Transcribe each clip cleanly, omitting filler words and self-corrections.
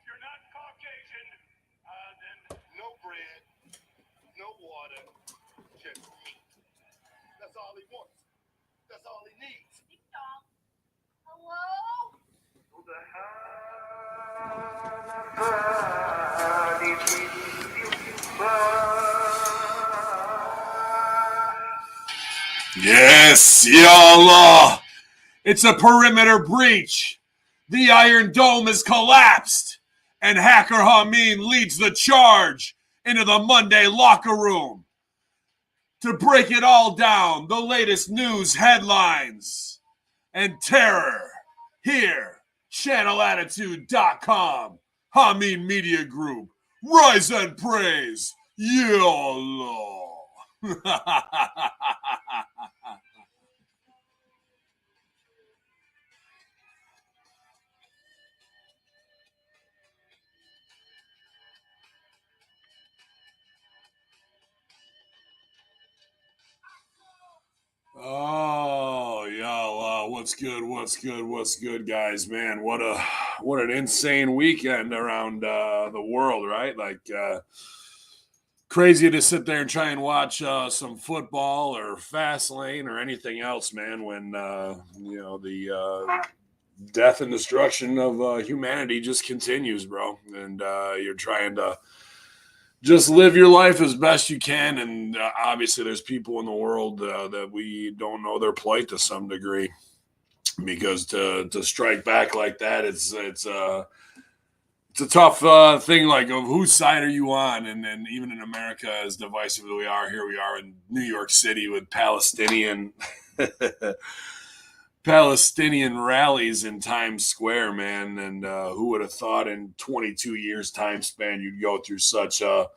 you're not Caucasian, then no bread, no water, just meat. That's all he wants. That's all he needs. Ding dong. Hello? Who the Yes, Yallah. It's a perimeter breach. The Iron Dome has collapsed, and Hacker Hameen leads the charge into the Monday locker room. To break it all down, the latest news headlines and terror. Here, channelattitude.com, Hameen Media Group, rise and praise, Yallah. Oh, Yallah. What's good, guys? Man, what an insane weekend around the world, right? Like, crazy to sit there and try and watch some football or fast lane or anything else, man, when the death and destruction of humanity just continues, bro. And you're trying to just live your life as best you can. And obviously there's people in the world that we don't know their plight to some degree, because to strike back like that, it's a tough thing. Like, of whose side are you on? And then even in America, as divisive as we are, here we are in New York City with Palestinian rallies in Times Square, man. And who would have thought in 22 years time span you'd go through such a,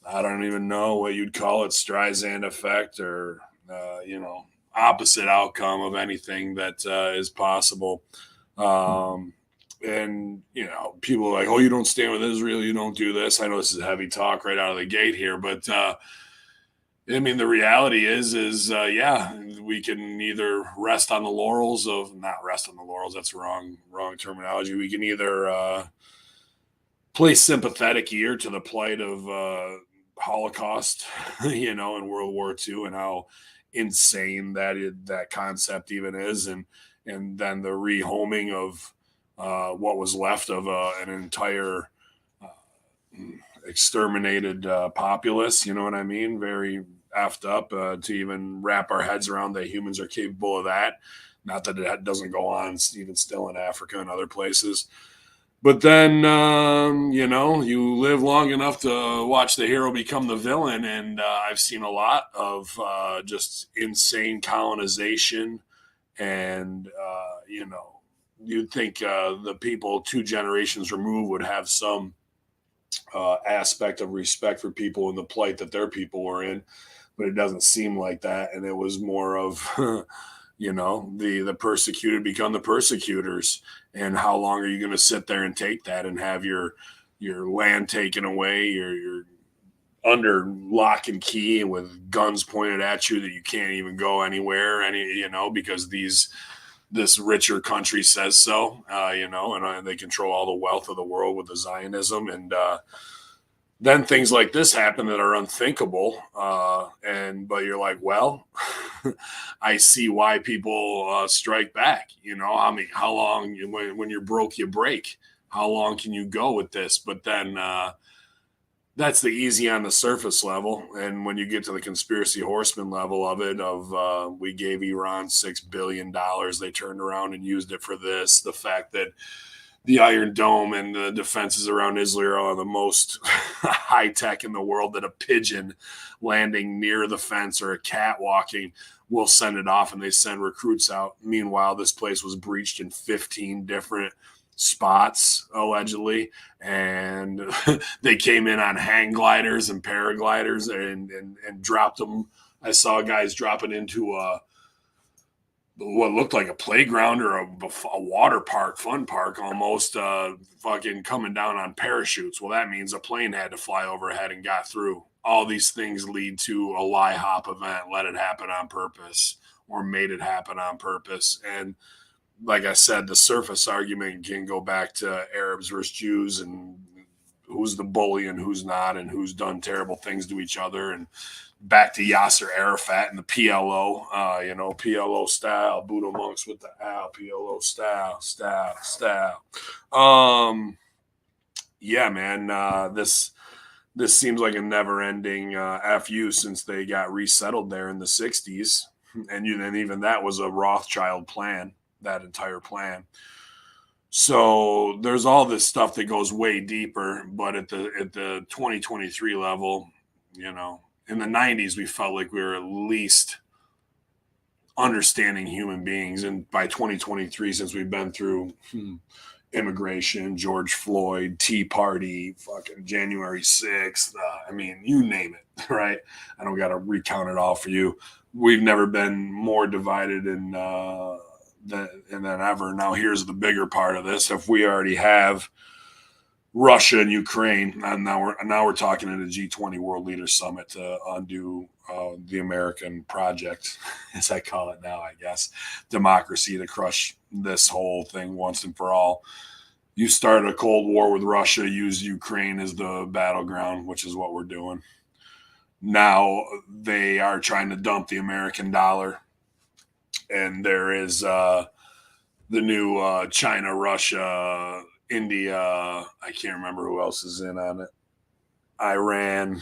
I don't even know what you'd call it, Streisand effect, or opposite outcome of anything that is possible. And people are like, oh, you don't stand with Israel, you don't do this. I know this is heavy talk right out of the gate here, but I mean, the reality is, we can either rest on the laurels of, not rest on the laurels, that's wrong terminology. We can either play sympathetic ear to the plight of Holocaust, in World War II, and how insane that concept even is, and then the rehoming of what was left of an entire exterminated populace, you know what I mean? Very effed up to even wrap our heads around that humans are capable of that. Not that it doesn't go on even still in Africa and other places. But then, you live long enough to watch the hero become the villain. And I've seen a lot of just insane colonization. And, you'd think the people 2 generations removed would have some aspect of respect for people in the plight that their people were in, but it doesn't seem like that. And it was more of, the persecuted become the persecutors. And how long are you going to sit there and take that and have your land taken away, your under lock and key with guns pointed at you that you can't even go anywhere, because this richer country says so, and they control all the wealth of the world with the Zionism. And then things like this happen that are unthinkable. But you're like, well, I see why people strike back. How long, when you're broke, you break. How long can you go with this? But then that's the easy on the surface level. And when you get to the conspiracy horseman level of it, we gave Iran $6 billion, they turned around and used it for this. The fact that the Iron Dome and the defenses around Israel are the most high tech in the world, that a pigeon landing near the fence or a cat walking will send it off, and they send recruits out. Meanwhile, this place was breached in 15 different spots, allegedly, and they came in on hang gliders and paragliders and dropped them. I saw guys dropping into what looked like a playground or a water park, fun park almost, fucking coming down on parachutes. Well, that means a plane had to fly overhead and got through. All these things lead to a lie-hop event. Let it happen on purpose, or made it happen on purpose. And like I said, the surface argument can go back to Arabs versus Jews and who's the bully and who's not and who's done terrible things to each other, and back to Yasser Arafat and the PLO, PLO style, Buddha monks with the Al, PLO style. Yeah, man, this seems like a never-ending fu since they got resettled there in the '60s, and even that was a Rothschild plan, that entire plan. So there's all this stuff that goes way deeper, but at the 2023 level, in the '90s we felt like we were at least understanding human beings, and by 2023, since we've been through immigration, George Floyd, Tea Party, fucking January 6th, you name it, right? I don't got to recount it all for you. We've never been more divided than ever. Now, here's the bigger part of this. If we already have Russia and Ukraine, and now we're talking at a G20 World Leaders Summit to undo the American project, as I call it now, I guess, democracy, to crush this whole thing once and for all. You start a Cold War with Russia, use Ukraine as the battleground, which is what we're doing. Now they are trying to dump the American dollar, and there is the new China, Russia, India, I can't remember who else is in on it, Iran,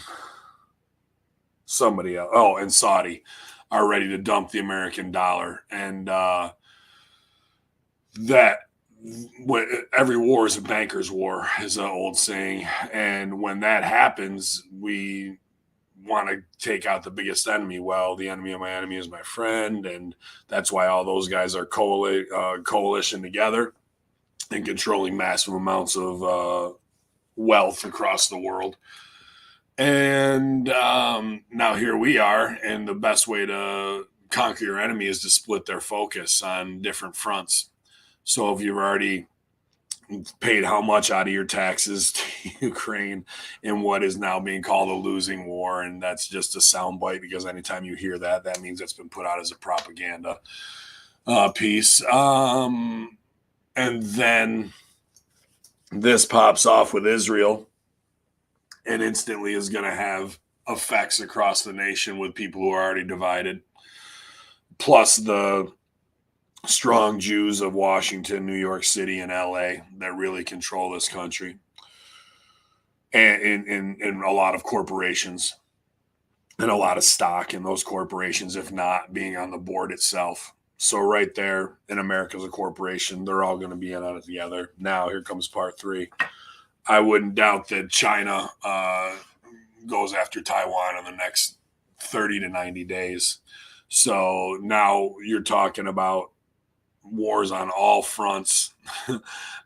somebody else, and Saudi are ready to dump the American dollar. And every war is a banker's war, is an old saying. And when that happens, we want to take out the biggest enemy. Well, the enemy of my enemy is my friend. And that's why all those guys are coalition together and controlling massive amounts of wealth across the world. And now here we are, and the best way to conquer your enemy is to split their focus on different fronts. So if you've already paid how much out of your taxes to Ukraine in what is now being called a losing war, and that's just a soundbite, because anytime you hear that, that means it's been put out as a propaganda piece. And then this pops off with Israel, and instantly is going to have effects across the nation with people who are already divided, plus the strong Jews of Washington, New York City, and LA that really control this country, and in a lot of corporations and a lot of stock in those corporations, if not being on the board itself. So right there, in America's a corporation, they're all going to be in on it together. Now, here comes part 3. I wouldn't doubt that China goes after Taiwan in the next 30 to 90 days. So now you're talking about wars on all fronts.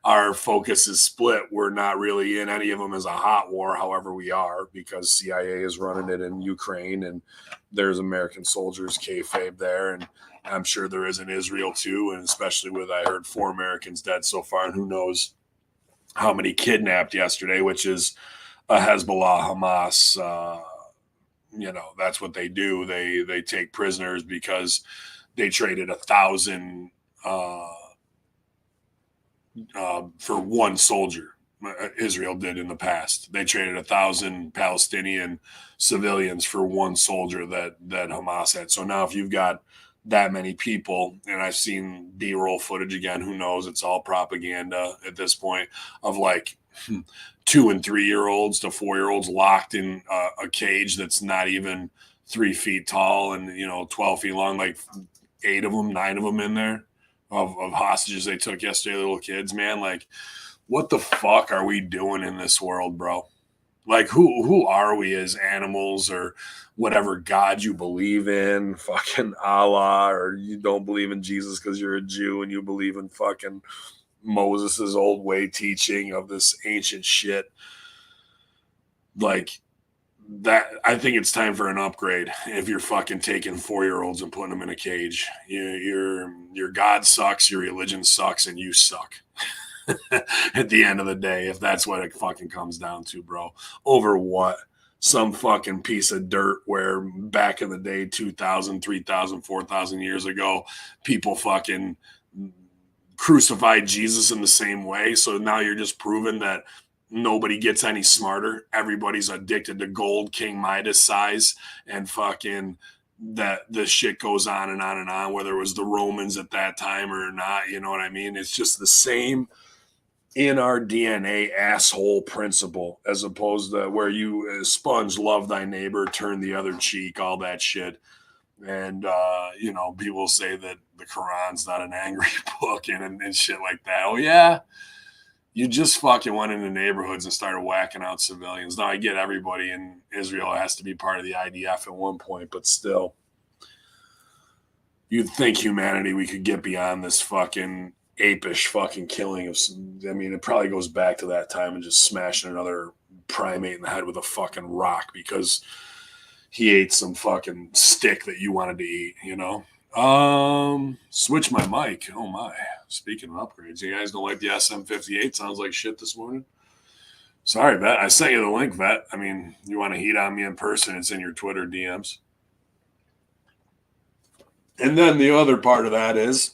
Our focus is split. We're not really in any of them as a hot war, however we are, because CIA is running it in Ukraine, and there's American soldiers kayfabe there, and I'm sure there is in Israel too, and especially with, I heard 4 Americans dead so far, and who knows how many kidnapped yesterday, which is a Hezbollah, Hamas. That's what they do. They take prisoners because they traded 1,000 for one soldier. Israel did in the past. They traded 1,000 Palestinian civilians for one soldier that Hamas had. So now if you've got that many people, and I've seen B-roll footage again, who knows, it's all propaganda at this point, of like 2 and 3-year-olds to 4-year-olds locked in a cage that's not even 3 feet tall and 12 feet long, like 9 of them in there of hostages they took yesterday, little kids, man. Like, what the fuck are we doing in this world, bro? Like, who are we as animals, or whatever God you believe in, fucking Allah, or you don't believe in Jesus because you're a Jew and you believe in fucking Moses's old way teaching of this ancient shit. Like, that, I think it's time for an upgrade. If you're fucking taking 4-year-olds and putting them in a cage, your God sucks, your religion sucks, and you suck. At the end of the day, if that's what it fucking comes down to, bro. Over what? Some fucking piece of dirt where back in the day, 2,000, 3,000, 4,000 years ago, people fucking crucified Jesus in the same way. So now you're just proving that nobody gets any smarter. Everybody's addicted to gold, King Midas size, and fucking that the shit goes on and on and on, whether it was the Romans at that time or not. You know what I mean? It's just the same in our DNA asshole principle, as opposed to where you sponge, love thy neighbor, turn the other cheek, all that shit. And, you know, people say that the Quran's not an angry book and shit like that. Oh, yeah. You just fucking went into neighborhoods and started whacking out civilians. Now, I get everybody in Israel has to be part of the IDF at one point, but still, you'd think humanity, we could get beyond this fucking apish fucking killing of, I mean, it probably goes back to that time and just smashing another primate in the head with a fucking rock because he ate some fucking stick that you wanted to eat, you know? Switch my mic. Oh my. Speaking of upgrades, you guys don't like the SM58? Sounds like shit this morning. Sorry, Vet. I sent you the link, Vet. I mean, you want to heat on me in person, it's in your Twitter DMs. And then the other part of that is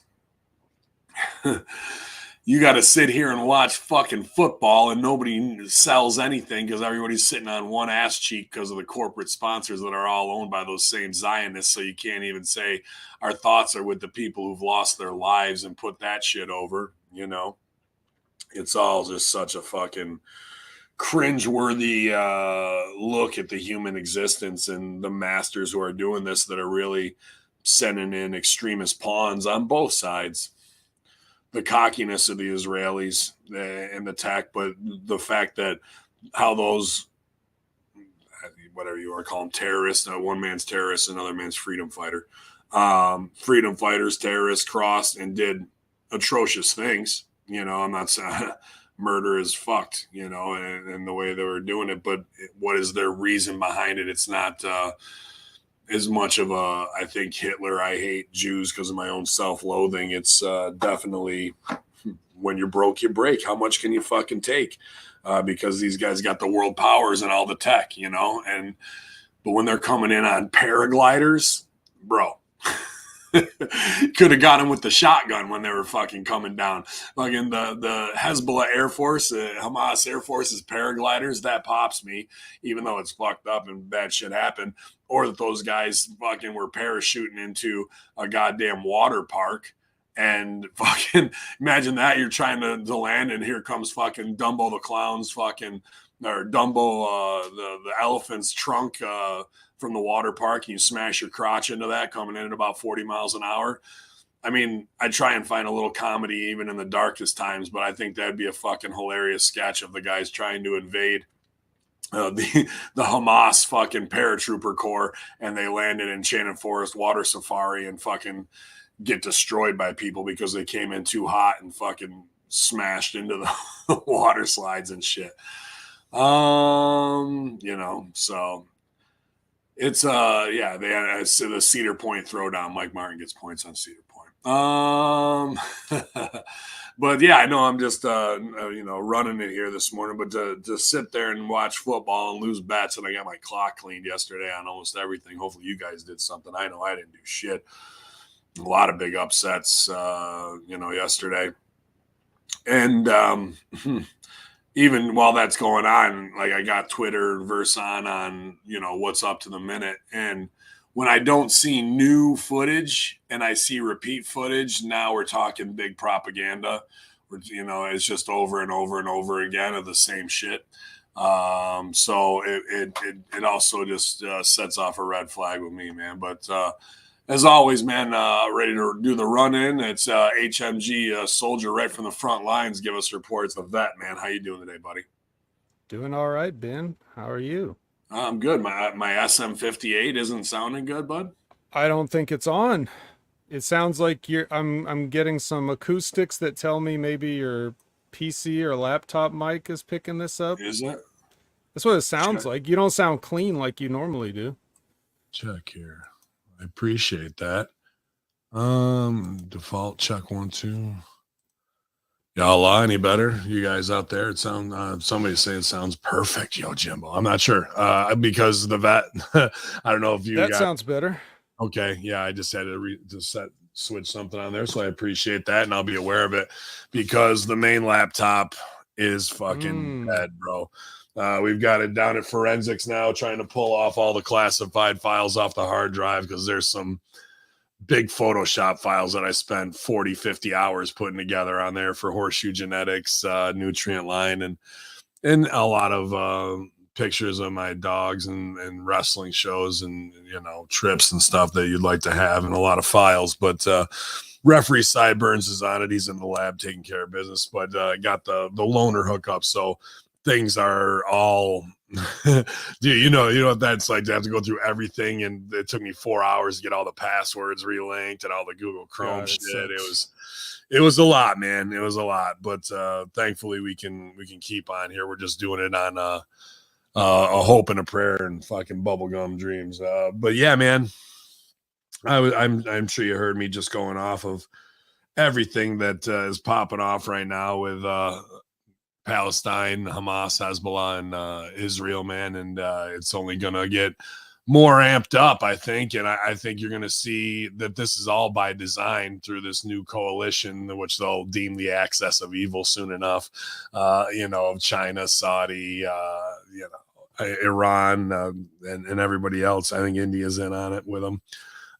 you got to sit here and watch fucking football and nobody sells anything because everybody's sitting on one ass cheek because of the corporate sponsors that are all owned by those same Zionists. So you can't even say our thoughts are with the people who've lost their lives and put that shit over, you know. It's all just such a fucking cringeworthy look at the human existence and the masters who are doing this that are really sending in extremist pawns on both sides. The cockiness of the Israelis and the tech, but the fact that how those, whatever you want to call them, terrorists, one man's terrorist, another man's freedom fighter, freedom fighters, terrorists crossed and did atrocious things. You know, I'm not saying murder is fucked, you know, and the way they were doing it, but what is their reason behind it? It's not as much of a, I think Hitler, I hate Jews because of my own self-loathing. It's definitely when you're broke, you break. How much can you fucking take? Because these guys got the world powers and all the tech, you know, but when they're coming in on paragliders, bro, could have got him with the shotgun when they were fucking coming down. Like in the Hezbollah Air Force, Hamas Air Force's paragliders, that pops me, even though it's fucked up and bad shit happened. Or that those guys fucking were parachuting into a goddamn water park and fucking imagine that you're trying to land and here comes fucking Dumbo the clown's fucking, or Dumbo, the elephant's trunk, from the water park, and you smash your crotch into that coming in at about 40 miles an hour. I mean, I try and find a little comedy even in the darkest times, but I think that'd be a fucking hilarious sketch of the guys trying to invade the Hamas fucking paratrooper corps, and they landed in Shannon Forest Water Safari and fucking get destroyed by people because they came in too hot and fucking smashed into the water slides and shit. You know, so it's yeah, they had the Cedar Point throwdown. Mike Martin gets points on Cedar Point. But yeah, I know I'm just you know, running it here this morning, but to sit there and watch football and lose bets, and I got my clock cleaned yesterday on almost everything. Hopefully you guys did something. I know I didn't do shit. A lot of big upsets, you know, yesterday. And even while that's going on, like I got Twitter verse on, you know, what's up to the minute. And when I don't see new footage and I see repeat footage, now we're talking big propaganda. You know, it's just over and over and over again of the same shit. So it also just sets off a red flag with me, man. But as always, man, ready to do the run-in. It's HMG soldier right from the front lines. Give us reports of that, man. How you doing today, buddy? Doing all right, Ben. How are you? I'm good. My SM58 isn't sounding good, bud. I don't think it's on. It sounds like I'm getting some acoustics that tell me maybe your PC or laptop mic is picking this up. Is it? That's what it sounds like. You don't sound clean like you normally do. Check here. I appreciate that. Default check 1 2. Y'all any better? You guys out there? It sounds somebody's saying it sounds perfect, yo Jimbo. I'm not sure. Because the vet. I don't know if you that sounds better. Okay, yeah, I just had to set switch something on there. So I appreciate that, and I'll be aware of it because the main laptop is fucking dead, bro. We've got it down at forensics now, trying to pull off all the classified files off the hard drive because there's some big Photoshop files that I spent 40, 50 hours putting together on there for Horseshoe Genetics, Nutrient Line, and a lot of pictures of my dogs and wrestling shows and, you know, trips and stuff that you'd like to have, and a lot of files. But referee Sideburns is on it. He's in the lab taking care of business, but got the loaner hookup. So things are all dude, you know what that's like to have to go through everything, and it took me 4 hours to get all the passwords relinked and all the Google Chrome God, shit. sucks. It was a lot, man. It was a lot, but thankfully we can keep on here. We're just doing it on a hope and a prayer and fucking bubblegum dreams. But yeah, man, I'm sure you heard me just going off of everything that is popping off right now with Palestine, Hamas, Hezbollah, and Israel, man. And it's only going to get more amped up, I think. And I think you're going to see that this is all by design through this new coalition, which they'll deem the axis of evil soon enough, you know, of China, Saudi, you know, Iran, and everybody else. I think India's in on it with them.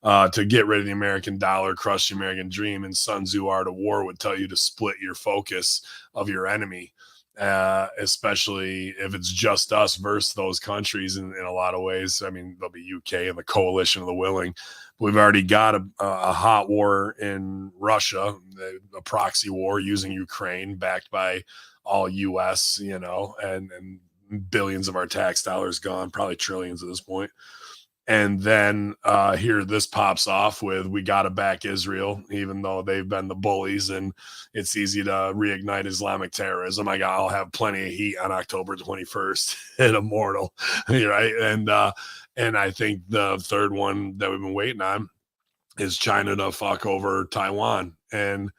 To get rid of the American dollar, crush the American dream. And Sun Tzu Art of War would tell you to split your focus of your enemy, especially if it's just us versus those countries in a lot of ways. I mean, there'll be UK and the coalition of the willing. But we've already got a hot war in Russia, a proxy war using Ukraine, backed by all US, you know, and billions of our tax dollars gone, probably trillions at this point. And then here this pops off with we got to back Israel, even though they've been the bullies, and it's easy to reignite Islamic terrorism. I'll have plenty of heat on October 21st at Immortal, right? And I think the third one that we've been waiting on is China to fuck over Taiwan, and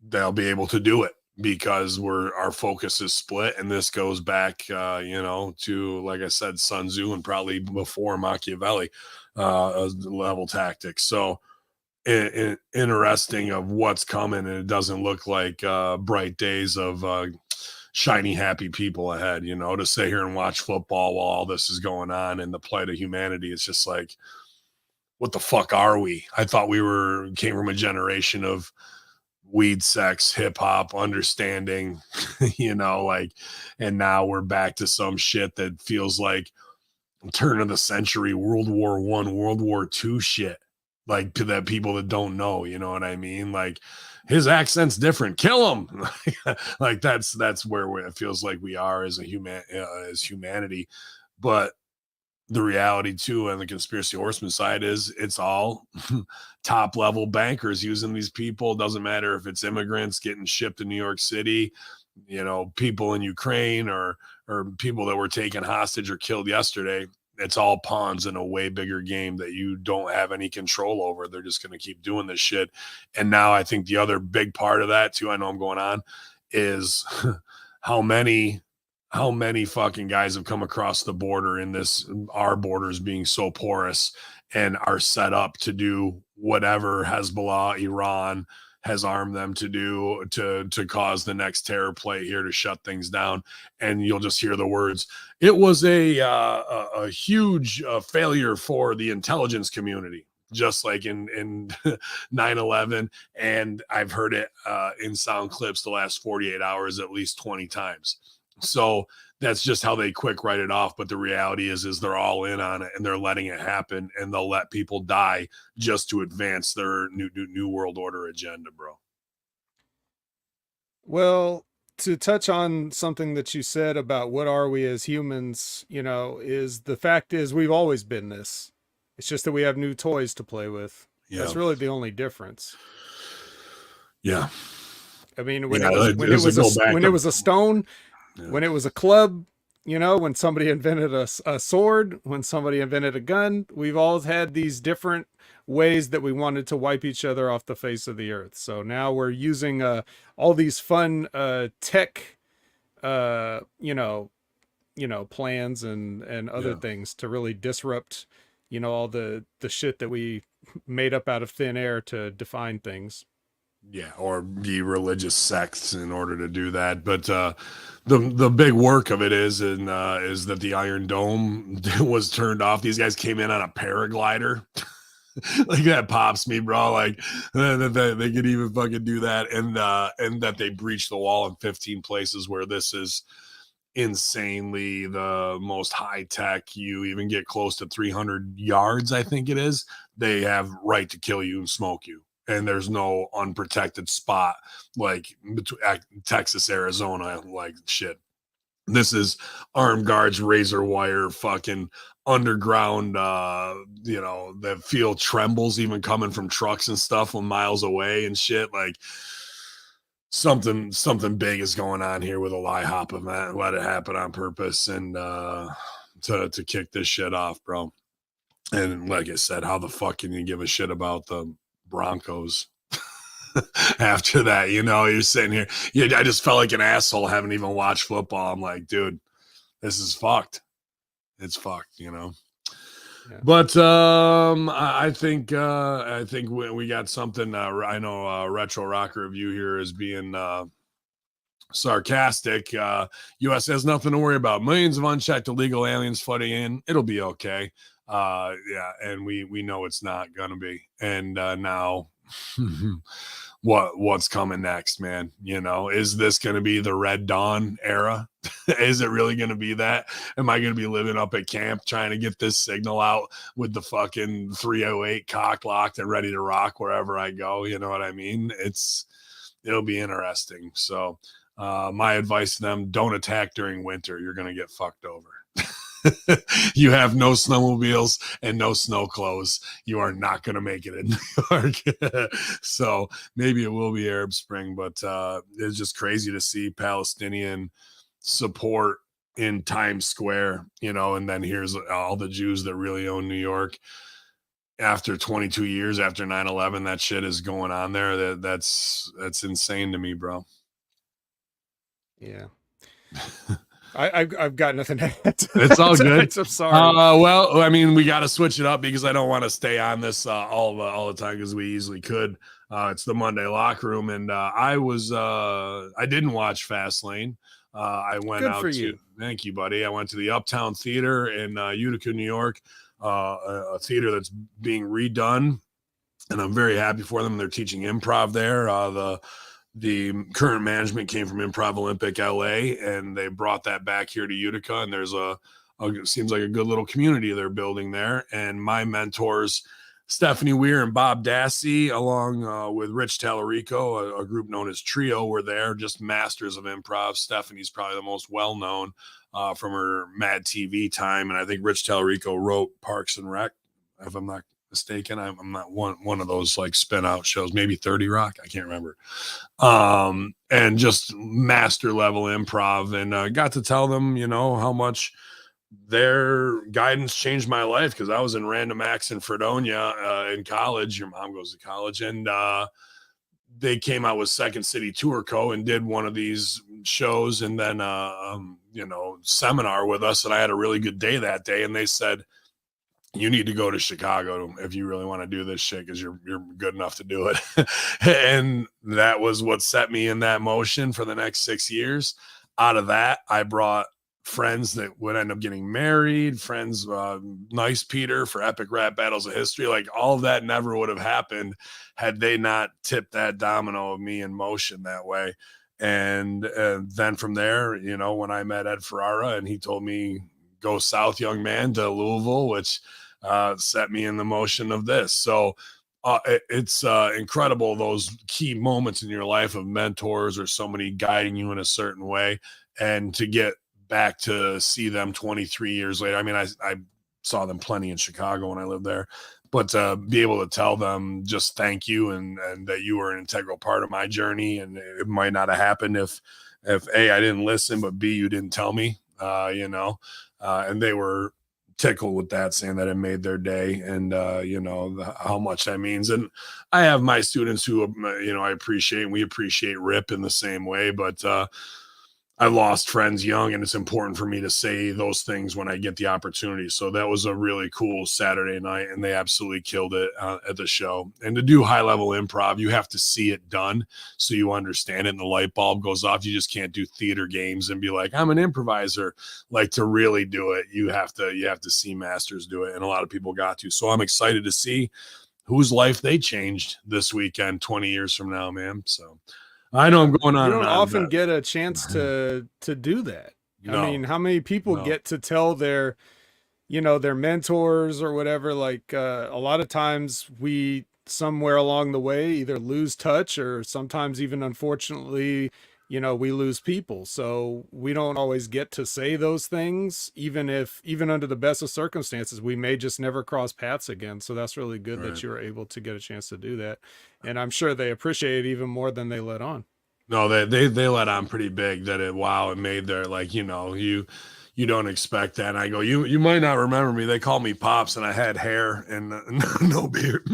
they'll be able to do it because our focus is split, and this goes back, you know, to, like I said, Sun Tzu and probably before Machiavelli level tactics. So interesting of what's coming, and it doesn't look like bright days of shiny, happy people ahead. You know, to sit here and watch football while all this is going on and the plight of humanity, it's just like, what the fuck are we? I thought we came from a generation of weed, sex, hip hop, understanding, you know, like, and now we're back to some shit that feels like turn of the century, World War I, World War II shit, like, to that people that don't know, you know what I mean? Like, his accent's different, kill him. Like that's where it feels like we are as as humanity. But the reality too, on the conspiracy horseman side, is it's all top level bankers using these people. Doesn't matter if it's immigrants getting shipped to New York City, you know, people in Ukraine, or people that were taken hostage or killed yesterday. It's all pawns in a way bigger game that you don't have any control over. They're just going to keep doing this shit. And now I think the other big part of that too, I know I'm going on, is how many fucking guys have come across the border in this, our borders being so porous, and are set up to do whatever Hezbollah, Iran has armed them to do to cause the next terror play here to shut things down. And you'll just hear the words, it was a huge failure for the intelligence community, just like in 9/11. And I've heard it in sound clips the last 48 hours at least 20 times. So that's just how they quick write it off. But the reality is they're all in on it, and they're letting it happen, and they'll let people die just to advance their new world order agenda, bro. Well, to touch on something that you said about what are we as humans, you know, is the fact is we've always been this. It's just that we have new toys to play with. Yeah. That's really the only difference. Yeah. I mean, when Yeah, it was a stone, Yeah. when it was a club, you know, when somebody invented a sword, when somebody invented a gun, we've all had these different ways that we wanted to wipe each other off the face of the earth. So now we're using all these fun tech, you know, plans and other Yeah. things to really disrupt, you know, all the shit that we made up out of thin air to define things. Yeah, or be religious sects in order to do that. But the big work of it is that the Iron Dome was turned off. These guys came in on a paraglider. Like that pops me, bro. Like that they could even fucking do that, and that they breached the wall in 15 places where this is insanely the most high tech. You even get close to 300 yards, I think it is. They have right to kill you and smoke you, and there's no unprotected spot like Texas, Arizona, like shit. This is armed guards, razor wire, fucking underground. The field trembles even coming from trucks and stuff from miles away and shit. Like something big is going on here with a LIHOP event. Let it happen on purpose and to kick this shit off, bro. And like I said, how the fuck can you give a shit about the Broncos? After that, you're sitting here. I just felt like an asshole. Haven't even watched football. I'm like, dude, this is fucked. It's fucked, Yeah. But I think we got something. I know Retro Rocker Review here is being sarcastic. U.S. has nothing to worry about. Millions of unchecked illegal aliens flooding in. It'll be okay. Yeah, and we know it's not gonna be. And now. What's coming next, man? Is this going to be the Red Dawn era? Is it really going to be that? Am I going to be living up at camp trying to get this signal out with the fucking 308 cock locked and ready to rock wherever I go? You know what I mean? It'll be interesting. So my advice to them, don't attack during winter. You're going to get fucked over. You have no snowmobiles and no snow clothes. You are not going to make it in New York. So maybe it will be Arab Spring, but it's just crazy to see Palestinian support in Times Square, and then here's all the Jews that really own New York. After 22 years after 9/11, that shit is going on there. That's insane to me, bro. Yeah. I've got nothing to add to It's all good. I'm sorry. Well, I mean, we got to switch it up because I don't want to stay on this all the time because we easily could. It's the Monday Locker Room, and I didn't watch Fastlane. I went Good out for to. you. Thank you, buddy. I went to the Uptown Theater in Utica, New York, a theater that's being redone, and I'm very happy for them. They're teaching improv there. The current management came from Improv Olympic LA, and they brought that back here to Utica. And there's it seems like a good little community they're building there. And my mentors, Stephanie Weir and Bob Dassey, along with Rich Tallarico, a group known as Trio, were there, just masters of improv. Stephanie's probably the most well-known from her Mad TV time. And I think Rich Tallarico wrote Parks and Rec, if I'm not mistaken. I'm not one of those like spin out shows, maybe 30 Rock, I can't remember. And just master level improv, and got to tell them how much their guidance changed my life, because I was in random acts in Fredonia in college. Your mom goes to college, and they came out with Second City Tour Co. and did one of these shows, and then seminar with us, and I had a really good day that day. And they said, you need to go to Chicago if you really want to do this shit, because you're good enough to do it. And that was what set me in that motion for the next 6 years. Out of that, I brought friends that would end up getting married, friends, Nice Peter for Epic Rap Battles of History. Like, all of that never would have happened had they not tipped that domino of me in motion that way. And then from there, when I met Ed Ferrara and he told me, go south, young man, to Louisville, which set me in the motion of this. So it's incredible, those key moments in your life of mentors or somebody guiding you in a certain way, and to get back to see them 23 years later. I mean, I saw them plenty in Chicago when I lived there, but be able to tell them just thank you, and that you were an integral part of my journey, and it might not have happened if A, I didn't listen, but B, you didn't tell me, and they were tickled with that, saying that it made their day, and how much that means. And I have my students who I appreciate, and we appreciate Rip in the same way, but I lost friends young, and it's important for me to say those things when I get the opportunity. So that was a really cool Saturday night, and they absolutely killed it at the show. And to do high level improv, you have to see it done so you understand it, and the light bulb goes off. You just can't do theater games and be like, I'm an improviser. Like, to really do it, you have to see masters do it, and a lot of people got to. So I'm excited to see whose life they changed this weekend 20 years from now, man. So I know I'm going on. You don't and on, often but get a chance to do that. no, I mean, how many people no. get to tell their, their mentors or whatever? Like a lot of times we somewhere along the way either lose touch, or sometimes even unfortunately, we lose people. So we don't always get to say those things, even under the best of circumstances, we may just never cross paths again. So that's really good Right. that you were able to get a chance to do that. And I'm sure they appreciate it even more than they let on. No, they let on pretty big that it made their, like, you don't expect that. And I go, you might not remember me. They call me Pops, and I had hair and no beard.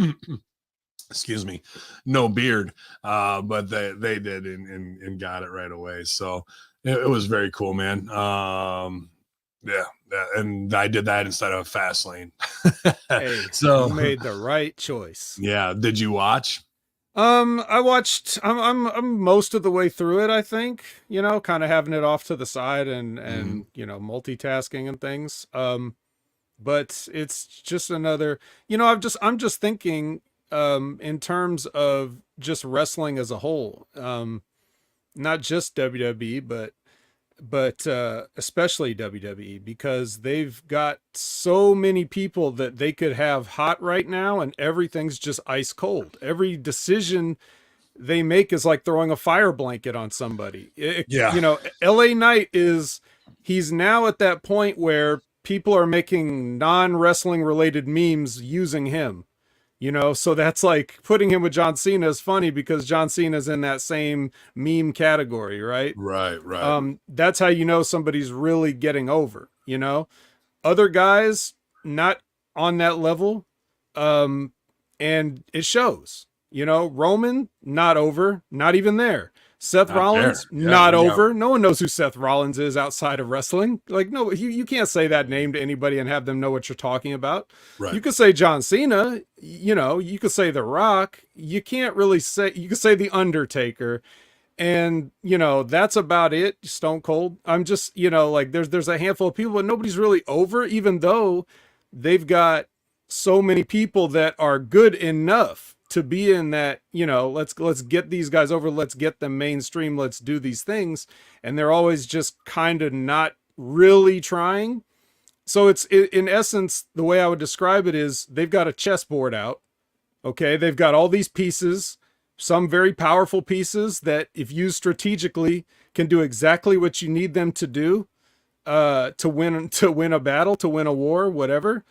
Excuse me, no beard. But they did and got it right away. So it was very cool, man. Yeah, and I did that instead of Fastlane. Hey, So you made the right choice. yeah, did you watch? I watched. I'm most of the way through it. I think kind of having it off to the side and multitasking and things. But it's just another. I'm just thinking in terms of just wrestling as a whole. Not just WWE, but especially WWE, because they've got so many people that they could have hot right now, and everything's just ice cold. Every decision they make is like throwing a fire blanket on somebody. Yeah. LA Knight he's now at that point where people are making non-wrestling related memes using him. So that's like putting him with John Cena is funny because John Cena's in that same meme category, right? Right. That's how somebody's really getting over. Other guys not on that level, and it shows. Roman not over, not even there. Seth Not Rollins there. Yeah, not yeah. over. No one knows who Seth Rollins is outside of wrestling. Like, no, you can't say that name to anybody and have them know what you're talking about. Right. You could say John Cena, you could say The Rock. You can't really say, you could say The Undertaker, and that's about it. Stone Cold. I'm just, like there's a handful of people, but nobody's really over, even though they've got so many people that are good enough to be in that, let's get these guys over, let's get them mainstream, let's do these things. And they're always just kind of not really trying. So it's in essence, the way I would describe it is they've got a chessboard out. Okay. They've got all these pieces, some very powerful pieces that if used strategically can do exactly what you need them to do, to win a battle, to win a war, whatever.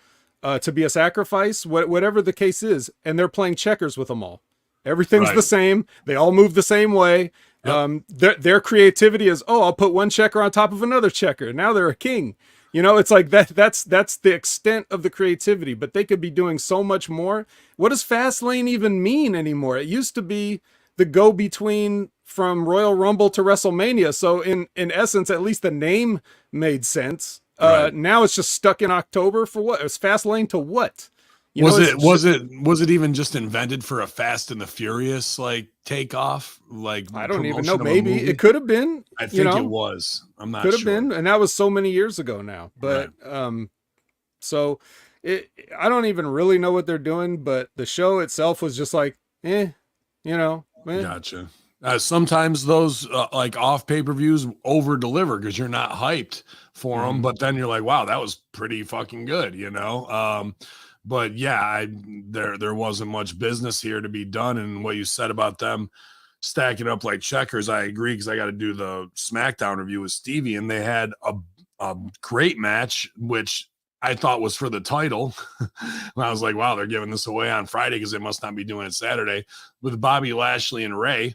To be a sacrifice, whatever the case is, and they're playing checkers with them all. Everything's Right. the same. They all move the same way. Yep. Their creativity is, I'll put one checker on top of another checker. Now they're a king. It's like that. That's the extent of the creativity. But they could be doing so much more. What does Fastlane even mean anymore? It used to be the go between from Royal Rumble to WrestleMania. So in essence, at least the name made sense. Right. Now it's just stuck in October for what? It's Fastlane to what? Was it even just invented for a Fast and the Furious like takeoff? Like, I don't even promotion know. of a Maybe movie? it could have been. I think it was. I'm not Could have sure. been, and that was so many years ago now. But so I don't even really know what they're doing. But the show itself was just like, Gotcha. Sometimes those like off pay-per-views over deliver because you're not hyped for them, but then you're like, wow, that was pretty fucking good, but yeah, there wasn't much business here to be done. And what you said about them stacking up like checkers, I agree, because I got to do the SmackDown review with Stevie, and they had a great match, which I thought was for the title. And I was like, wow, they're giving this away on Friday because they must not be doing it Saturday, with Bobby Lashley and Ray.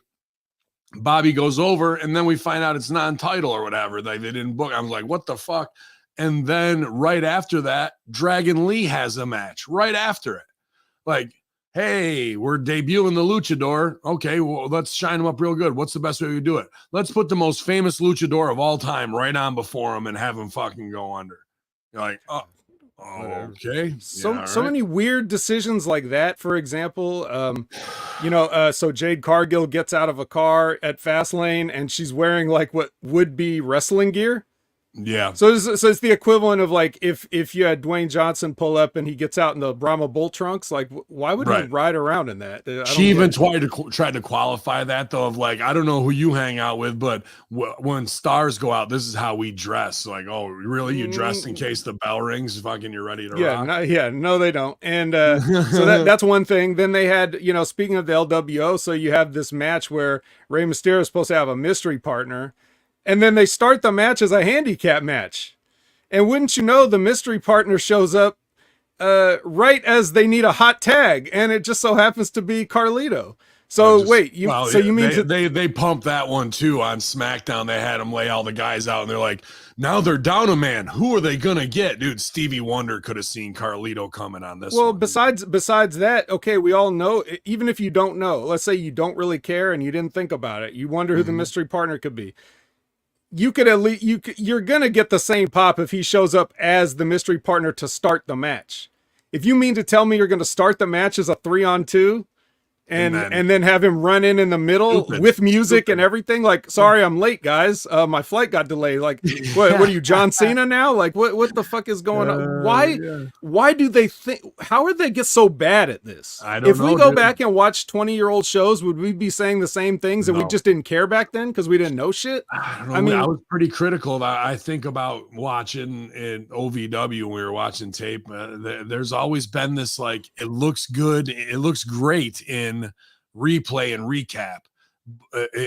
Bobby goes over, and then we find out it's non-title or whatever. Like, they didn't book. I was like, what the fuck? And then right after that, Dragon Lee has a match right after it. Like, hey, we're debuting the luchador. Okay, well, let's shine him up real good. What's the best way to do it? Let's put the most famous luchador of all time right on before him and have him fucking go under. You're like, oh, okay. So many weird decisions like that. For example, so Jade Cargill gets out of a car at Fastlane and she's wearing like what would be wrestling gear. Yeah. So it's the equivalent of like if you had Dwayne Johnson pull up and he gets out in the Brahma Bull trunks, like why would he ride around in that? She even tried to qualify that though, of like, I don't know who you hang out with, but when stars go out, this is how we dress. Like, oh, really? You dress in case the bell rings? Fucking, you're ready to rock? No, they don't. And so that's one thing. Then they had, speaking of the LWO, so you have this match where Rey Mysterio is supposed to have a mystery partner. And then they start the match as a handicap match. And wouldn't you know, the mystery partner shows up right as they need a hot tag. And it just so happens to be Carlito. So you mean they pumped that one too on SmackDown. They had them lay all the guys out and they're like, now they're down a man. Who are they going to get? Dude, Stevie Wonder could have seen Carlito coming on this one. Besides that, okay, we all know, even if you don't know, let's say you don't really care and you didn't think about it. You wonder who the mystery partner could be. You could at least you're gonna get the same pop if he shows up as the mystery partner to start the match. If you mean to tell me you're gonna start the match as a 3-on-2 and then have him run in the middle with music and everything, like, sorry, I'm late, guys. My flight got delayed. Like, what are you, John Cena now? Like, what the fuck is going on? Why do they think? How would they get so bad at this? I don't know. If we go back and watch 20-year-old shows, would we be saying the same things and we just didn't care back then because we didn't know shit? I don't know. I mean, I was pretty critical. I think about watching in OVW when we were watching tape. There's always been this, like, it looks good, it looks great in replay and recap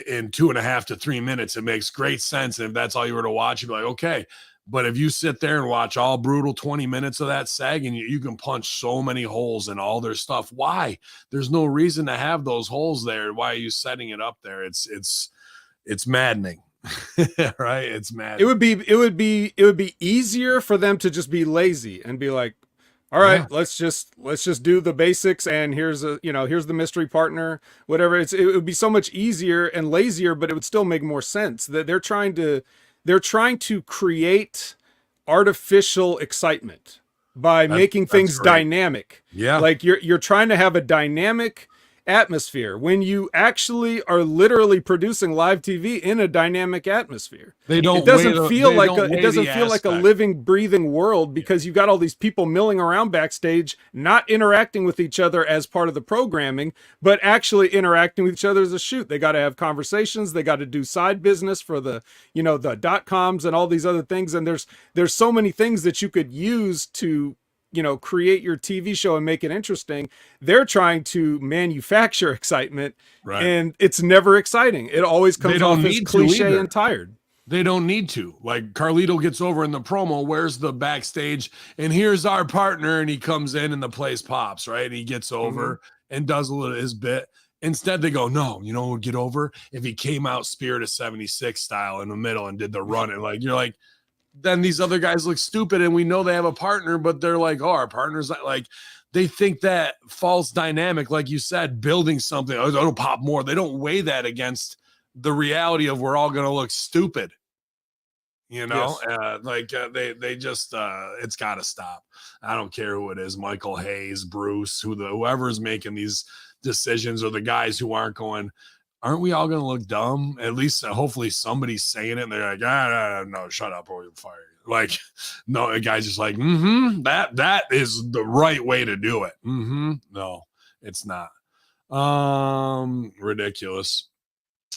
in 2.5 to 3 minutes. It makes great sense. And if that's all you were to watch, you'd be like, okay. But if you sit there and watch all brutal 20 minutes of that seg, and you can punch so many holes in all their stuff, why? There's no reason to have those holes there. Why are you setting it up there? It's maddening. Right? It's mad. It would be easier for them to just be lazy and be like, all right, let's just do the basics, and here's the mystery partner, whatever. It would be so much easier and lazier, but it would still make more sense. That they're trying to create artificial excitement by making things dynamic. Yeah. Like you're trying to have a dynamic atmosphere when you actually are literally producing live TV in a dynamic atmosphere. It doesn't feel like a living, breathing world because you got all these people milling around backstage, not interacting with each other as part of the programming, but actually interacting with each other as a shoot. They got to have conversations. They got to do side business for the .coms and all these other things. And there's so many things that you could use to create your TV show and make it interesting. They're trying to manufacture excitement, and it's never exciting. It always comes off as cliche and tired. They don't need to. Like, Carlito gets over in the promo, where's the backstage, and here's our partner, and he comes in and the place pops, right? And he gets over and does a little of his bit. Instead, they go, no, what would get over? If he came out Spirit of 76 style in the middle and did the run. And you're like, then these other guys look stupid, and we know they have a partner, but they're like, oh, our partner's not, like, they think that false dynamic, like you said, building something, it'll pop more. They don't weigh that against the reality of we're all going to look stupid, Yes. They just, it's got to stop. I don't care who it is, Michael Hayes, Bruce, whoever's making these decisions, or the guys who aren't we all going to look dumb? At least, hopefully somebody's saying it and they're like, no, shut up or we'll fire you. Like, no, the guy's just like, that is the right way to do it. No, it's not. Ridiculous.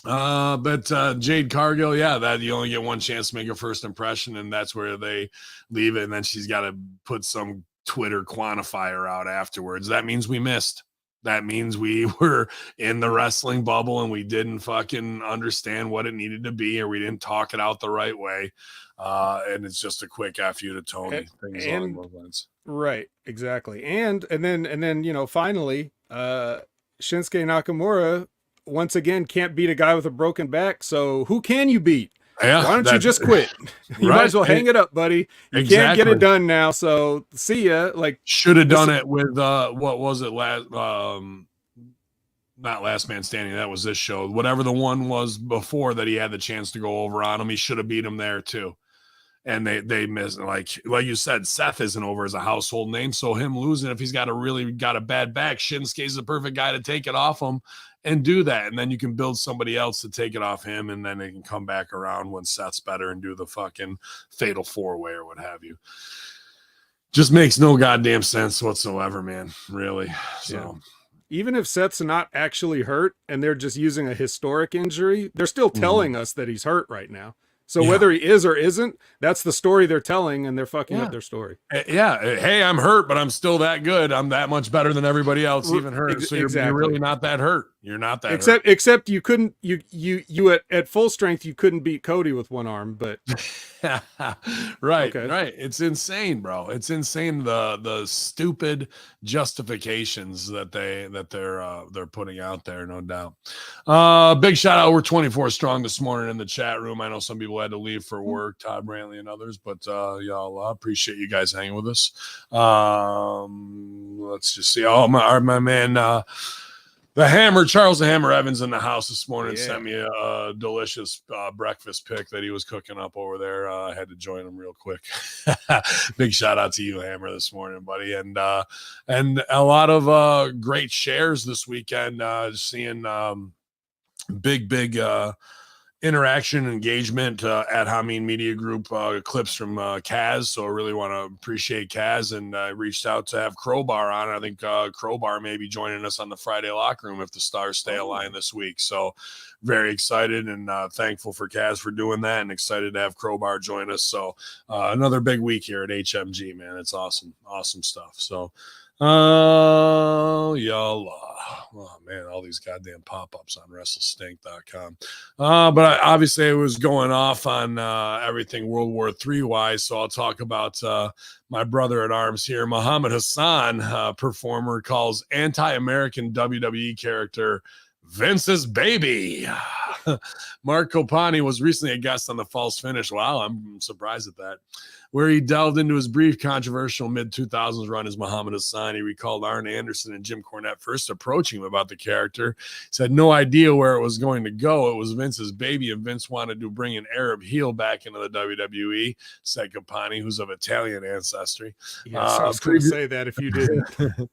But Jade Cargill, that you only get one chance to make a first impression, and that's where they leave it. And then she's got to put some Twitter quantifier out afterwards. That means we missed. That means we were in the wrestling bubble and we didn't fucking understand what it needed to be, or we didn't talk it out the right way. And it's just a quick F you to Tony. Things along those lines. Right, exactly. And then finally, Shinsuke Nakamura once again can't beat a guy with a broken back. So who can you beat? Yeah, Why don't you just quit? You right. might as well hang it up, buddy. You can't get it done now, so see ya. Like, should have done it with what was it last? Not Last Man Standing. That was this show. Whatever the one was before that he had the chance to go over on him, he should have beat him there too. And they missed. Like you said, Seth isn't over as a household name, so him losing, if he's got a bad back, Shinsuke's the perfect guy to take it off him and do that, and then you can build somebody else to take it off him, and then they can come back around when Seth's better and do the fucking fatal 4-way or what have you. Just makes no goddamn sense whatsoever, man. Really. So. Yeah. Even if Seth's not actually hurt and they're just using a historic injury, they're still telling us that he's hurt right now. So whether he is or isn't, that's the story they're telling, and they're fucking up their story. Yeah. Hey, I'm hurt, but I'm still that good. I'm that much better than everybody else, even hurt. So you're really not that hurt. You're not that hurt. Except you couldn't, you at full strength, you couldn't beat Cody with one arm, but. Right. It's insane, bro. It's insane. The stupid justifications that they're putting out there, no doubt. Big shout out. We're 24 strong this morning in the chat room. I know some people had to leave for work, Todd Brantley and others, but y'all appreciate you guys hanging with us. Let's just see. Oh, my man, the Hammer, Charles the Hammer Evans in the house this morning sent me a delicious breakfast pick that he was cooking up over there. I had to join him real quick. Big shout out to you, Hammer, this morning, buddy. And a lot of great shares this weekend. Seeing big interaction engagement at Hameen Media Group, clips from Kaz. So I really want to appreciate Kaz, and I reached out to have Crowbar on. I think Crowbar may be joining us on the Friday locker room if the stars stay aligned this week. So very excited and thankful for Kaz for doing that, and excited to have Crowbar join us. So another big week here at HMG, man. It's awesome stuff. So y'all, oh man, all these goddamn pop-ups on WrestleStink.com. But obviously it was going off on everything World War III wise, so I'll talk about my brother at arms here. Muhammad Hassan, performer, calls anti-American WWE character Vince's baby. Mark Copani was recently a guest on the False Finish. Wow, I'm surprised at that. Where he delved into his brief controversial mid-2000s run as Muhammad Hassan. He recalled Arn Anderson and Jim Cornette first approaching him about the character. He said no idea where it was going to go. It was Vince's baby, and Vince wanted to bring an Arab heel back into the WWE, said Copani, who's of Italian ancestry. Yeah, I was going to say that if you didn't.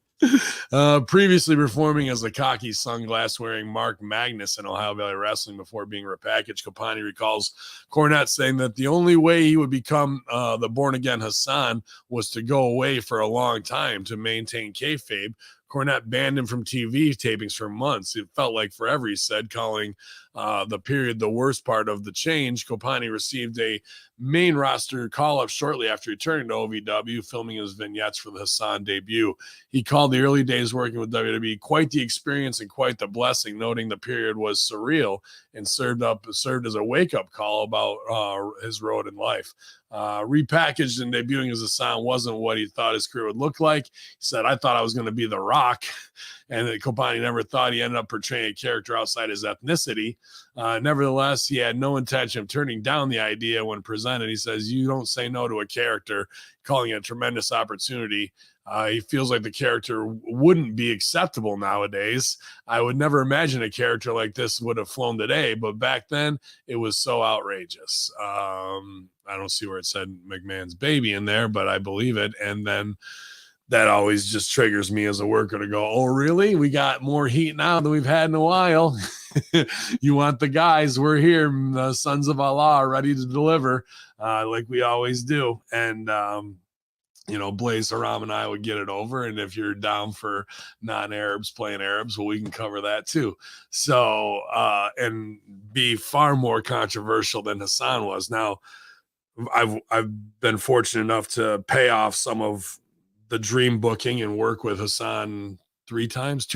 Previously performing as a cocky sunglass-wearing Mark Magnus in Ohio Valley Wrestling before being repackaged, Copani recalls Cornette saying that the only way he would become the born-again Hassan was to go away for a long time to maintain kayfabe. Cornette banned him from TV tapings for months. It felt like forever, he said, calling the period the worst part of the change. Copani received a main roster call-up shortly after returning to OVW, filming his vignettes for the Hassan debut. He called the early days working with WWE quite the experience and quite the blessing, noting the period was surreal and served as a wake-up call about his road in life. Repackaged and debuting as Hassan wasn't what he thought his career would look like. He said, I thought I was going to be The Rock. And that Copani never thought he ended up portraying a character outside his ethnicity. Nevertheless, he had no intention of turning down the idea when presented. He says, you don't say no to a character, calling it a tremendous opportunity. He feels like the character wouldn't be acceptable nowadays. I would never imagine a character like this would have flown today, but back then it was so outrageous. I don't see where it said McMahon's baby in there, but I believe it. And then that always just triggers me as a worker to go, oh, really? We got more heat now than we've had in a while. You want the guys. We're here. The sons of Allah are ready to deliver like we always do. And, Blaze Haram and I would get it over. And if you're down for non-Arabs playing Arabs, well, we can cover that too. So, and be far more controversial than Hassan was. Now, I've been fortunate enough to pay off some of the dream booking and work with Hassan two times.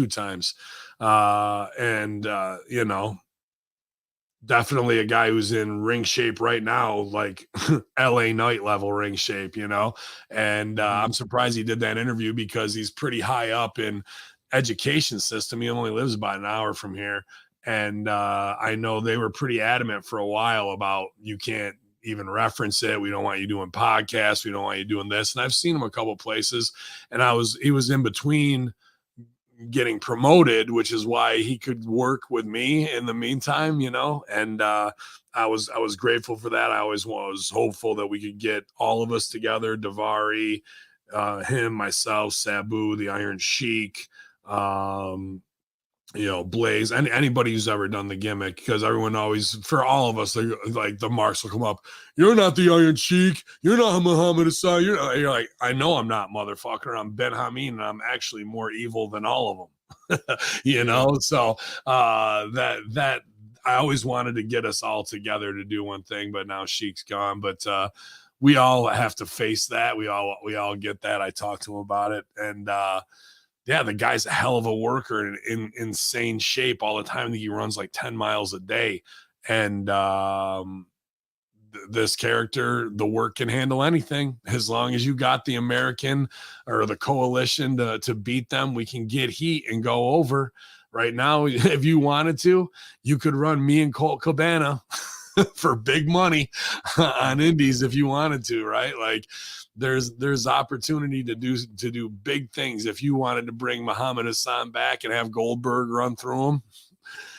Definitely a guy who's in ring shape right now, like LA Knight level ring shape, and I'm surprised he did that interview because he's pretty high up in education system. He only lives about an hour from here. And I know they were pretty adamant for a while about you can't even reference it. We don't want you doing podcasts. We don't want you doing this. And I've seen him a couple places, and he was in between getting promoted, which is why he could work with me in the meantime, and I was grateful for that. I always was hopeful that we could get all of us together, Davari, him, myself, Sabu, the Iron Sheik, Blaze, and anybody who's ever done the gimmick, because everyone always, for all of us, like the marks will come up. You're not the Iron Sheik. You're not Muhammad Hassan. You're like, I know I'm not, motherfucker. I'm Ben Hameen, and I'm actually more evil than all of them. So that I always wanted to get us all together to do one thing, but now Sheik's gone. But we all have to face that. We all get that. I talked to him about it, and yeah, the guy's a hell of a worker and in insane shape all the time. I think he runs like 10 miles a day. And this character, the work can handle anything. As long as you got the American or the coalition to beat them, we can get heat and go over. Right now, if you wanted to, you could run me and Colt Cabana for big money on indies if you wanted to, right? Like there's opportunity to do big things. If you wanted to bring Muhammad Hassan back and have Goldberg run through him,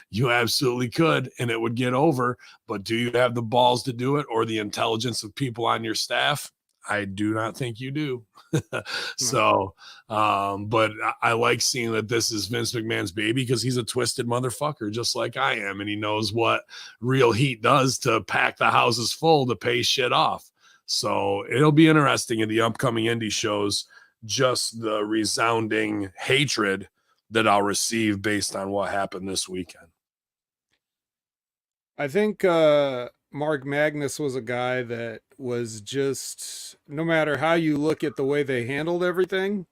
you absolutely could, and it would get over. But do you have the balls to do it, or the intelligence of people on your staff? I do not think you do. So, but I like seeing that this is Vince McMahon's baby, because he's a twisted motherfucker just like I am, and he knows what real heat does to pack the houses full to pay shit off. So it'll be interesting in the upcoming indie shows, just the resounding hatred that I'll receive based on what happened this weekend. I think Mark Magnus was a guy that was just, no matter how you look at the way they handled everything,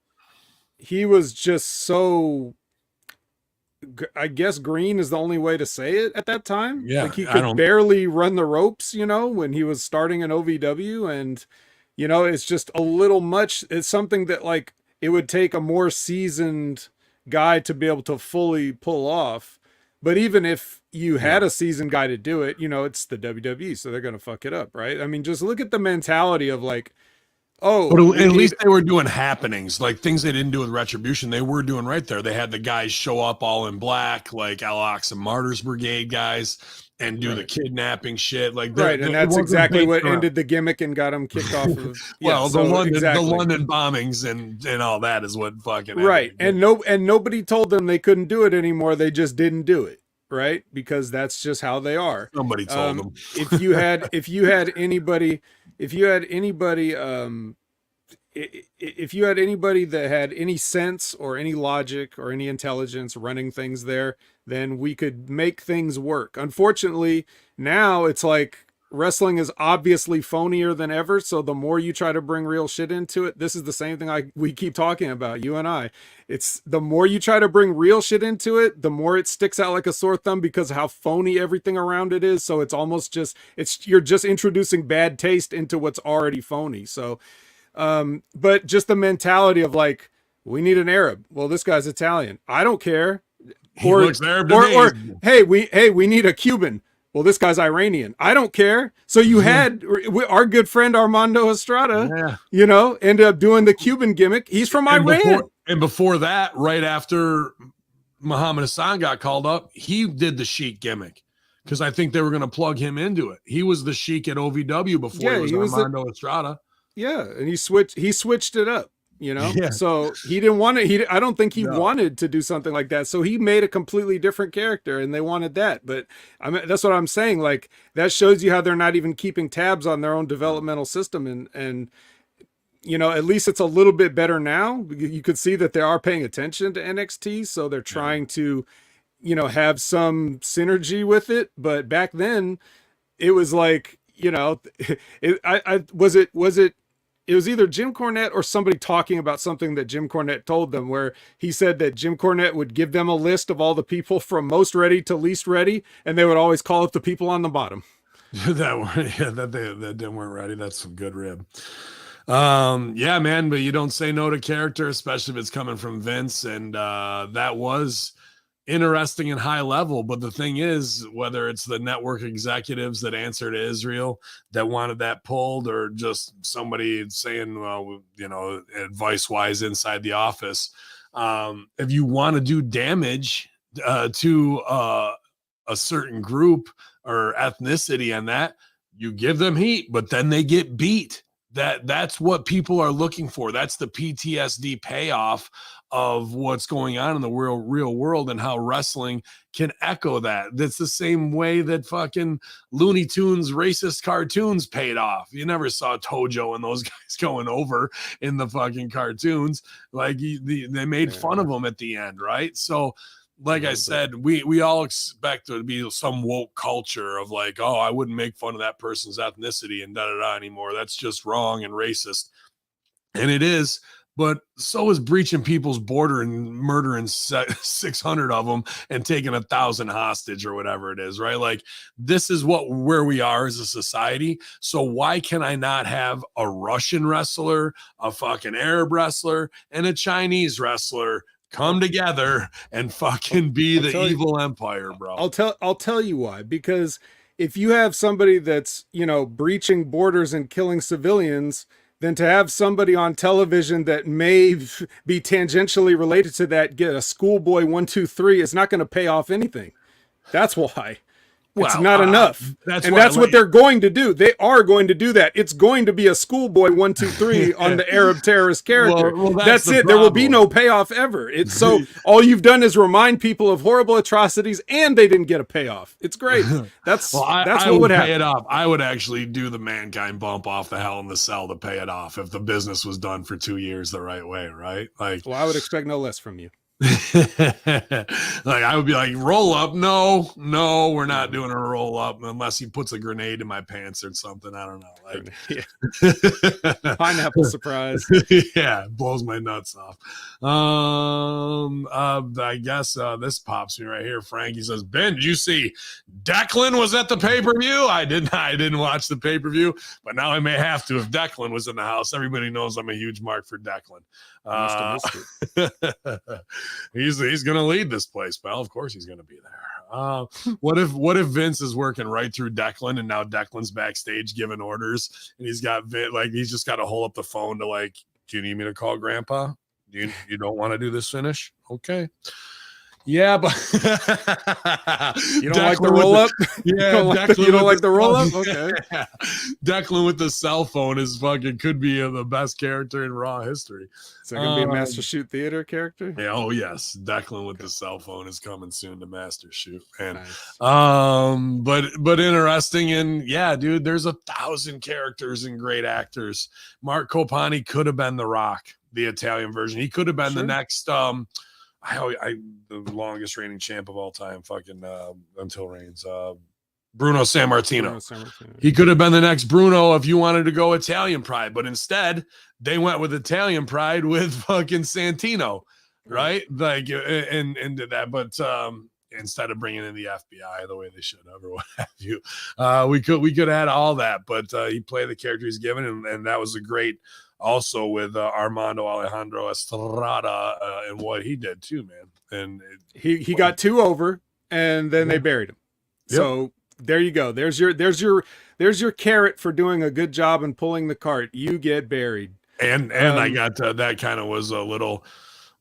he was just so, I guess green is the only way to say it at that time. Yeah, like he could barely run the ropes, when he was starting in OVW, and it's just a little much. It's something that like it would take a more seasoned guy to be able to fully pull off. But even if you had a seasoned guy to do it, it's the WWE, so they're going to fuck it up, right? I mean, just look at the mentality of like, but at least they were doing happenings, like things they didn't do with Retribution. They were doing right there. They had the guys show up all in black, like Alox and Martyrs Brigade guys, and do the kidnapping shit. Like and that's exactly what ended the gimmick and got him kicked off of. The London bombings and all that is what fucking and nobody told them they couldn't do it anymore. They just didn't do it, right? Because that's just how they are. Somebody told them. if you had anybody that had any sense or any logic or any intelligence running things there, then we could make things work. Unfortunately, now it's like wrestling is obviously phonier than ever. So the more you try to bring real shit into it, this is the same thing we keep talking about, you and I. It's the more you try to bring real shit into it, the more it sticks out like a sore thumb because of how phony everything around it is. So it's almost just, you're just introducing bad taste into what's already phony. So, but just the mentality of like, we need an Arab. Well, this guy's Italian. I don't care. Or hey, we need a Cuban. Well, this guy's Iranian. I don't care. So you had our good friend Armando Estrada, ended up doing the Cuban gimmick. He's from Iran. Before that, right after Muhammad Hassan got called up, he did the Sheik gimmick, because I think they were going to plug him into it. He was the Sheik at OVW before he was Armando Estrada. Yeah, and he switched it up. So he didn't want to, I don't think he wanted to do something like that. So he made a completely different character, and they wanted that. But that's what I'm saying. Like, that shows you how they're not even keeping tabs on their own developmental system. And at least it's a little bit better now. You could see that they are paying attention to NXT. So they're trying to, have some synergy with it. But back then it was like, it was either Jim Cornette or somebody talking about something that Jim Cornette told them, where he said that Jim Cornette would give them a list of all the people from most ready to least ready, and they would always call up the people on the bottom. that weren't ready. That's some good rib. Yeah, man, but you don't say no to character, especially if it's coming from Vince. And that was interesting and high level. But the thing is, whether it's the network executives that answer to Israel that wanted that pulled, or just somebody saying, well, you know, advice wise inside the office, if you want to do damage to a certain group or ethnicity and that, you give them heat, but then they get beat. That's what people are looking for. That's the PTSD payoff of what's going on in the real world, and how wrestling can echo that. That's the same way that fucking Looney Tunes racist cartoons paid off. You never saw Tojo and those guys going over in the fucking cartoons. Like they made fun of them at the end, right? So like I said, we all expect there to be some woke culture of like, oh, I wouldn't make fun of that person's ethnicity and da-da-da anymore. That's just wrong and racist. And it is, but so is breaching people's border and murdering 600 of them and taking 1,000 hostage or whatever it is, right? Like, this is where we are as a society. So why can I not have a Russian wrestler, a fucking Arab wrestler, and a Chinese wrestler come together and fucking be the evil empire, bro? I'll tell you why. Because if you have somebody that's, you know, breaching borders and killing civilians, then to have somebody on television that may be tangentially related to that get a schoolboy 1, 2, 3 is not going to pay off anything. That's why. It's not enough. That's what they're going to do. They are going to do that. It's going to be a schoolboy 1, 2, 3 on the Arab terrorist character. Well, that's it. There will be no payoff ever. It's so all you've done is remind people of horrible atrocities, and they didn't get a payoff. It's great. That's what would happen. Pay it off. I would actually do the Mankind bump off the Hell in the Cell to pay it off if the business was done for 2 years the right way, right? Like, well, I would expect no less from you. Like, I would be like, roll up. No, we're not doing a roll up unless he puts a grenade in my pants or something. I don't know. Like, pineapple surprise. Yeah, blows my nuts off. I guess this pops me right here. Frankie says, Ben, did you see Declan was at the pay-per-view? I didn't watch the pay-per-view, but now I may have to if Declan was in the house. Everybody knows I'm a huge mark for Declan. He's gonna lead this place, pal. Of course he's gonna be there. What if Vince is working right through Declan, and now Declan's backstage giving orders, and he's just got to hold up the phone to like, do you need me to call Grandpa? You don't want to do this finish? Okay. Yeah, but you don't like the roll up? Yeah, you don't like the roll up? Okay. Yeah. Declan with the cell phone is fucking could be the best character in Raw history. Is it gonna be a Master Shoot Theater character? Yeah, oh yes. Declan with the cell phone is coming soon to Master Shoot. And nice. but interesting, and yeah, dude, there's 1,000 characters and great actors. Mark Copani could have been The Rock, the Italian version. He could have been the next the longest reigning champ of all time, fucking until Reigns. Bruno Sammartino. He could have been the next Bruno if you wanted to go Italian Pride, but instead they went with Italian Pride with fucking Santino, right? Like and did that, but instead of bringing in the FBI the way they should have, or what have you, we could have had all that, but he played the character he's given, and that was a great. Also with Armando Alejandro Estrada and what he did too, man. And he got 2 over, and then they buried him. Yep. So there you go. There's your carrot for doing a good job and pulling the cart. You get buried. And I got that kind of was a little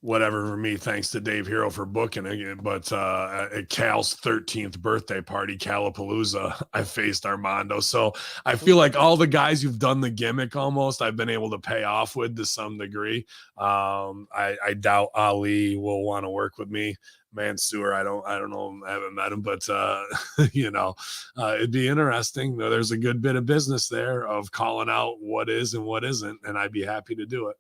whatever for me, thanks to Dave Hero for booking it. But at Cal's 13th birthday party, Calapalooza, I faced Armando. So I feel like all the guys who've done the gimmick almost, I've been able to pay off with to some degree. I doubt Ali will want to work with me. Mansoor, I don't know. I haven't met him, but it'd be interesting. There's a good bit of business there of calling out what is and what isn't, and I'd be happy to do it.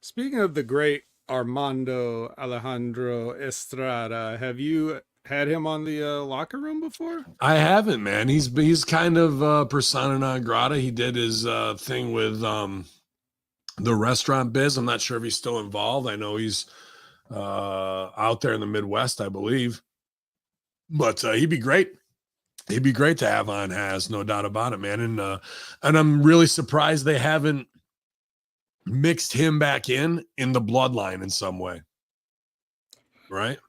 Speaking of the great Armando Alejandro Estrada, have you had him on the locker room before? I haven't, man. He's kind of persona non grata. He did his thing with the restaurant biz. I'm not sure if he's still involved. I know he's out there in the Midwest, I believe, but he'd be great. He'd be great to have on Has, no doubt about it, man. And I'm really surprised they haven't mixed him back in the bloodline in some way, right?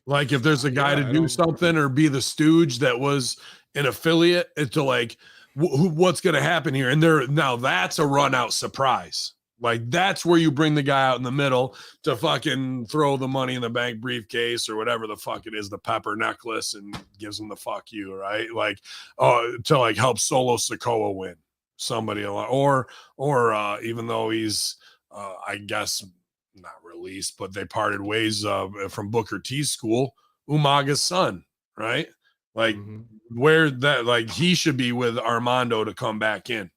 Like if there's a guy Yeah, to I do don't. something or be the stooge that was an affiliate, it's to like what's going to happen here. And now that's a run out surprise. Like that's where you bring the guy out in the middle to fucking throw the money in the bank briefcase or whatever the fuck it is, the pepper necklace, and gives him the fuck you, right? Like to like help Solo Sikoa win somebody, or even though he's I guess not released, but they parted ways from Booker T's school, Umaga's son, right? Like where that, like he should be with Armando to come back in,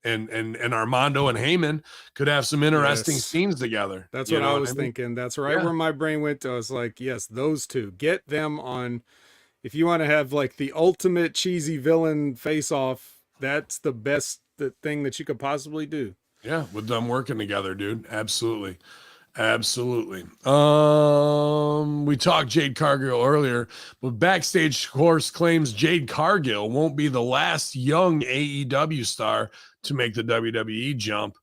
and Armando and Heyman could have some interesting Yes. scenes together. That's You what know I was I mean? thinking. That's right Yeah. where my brain went to. I was like, yes, those two. Get them on. If you want to have like the ultimate cheesy villain face off, that's the best thing that you could possibly do. Yeah, with them working together, dude. Absolutely. Absolutely. We talked Jade Cargill earlier, but backstage course claims Jade Cargill won't be the last young AEW star to make the WWE jump.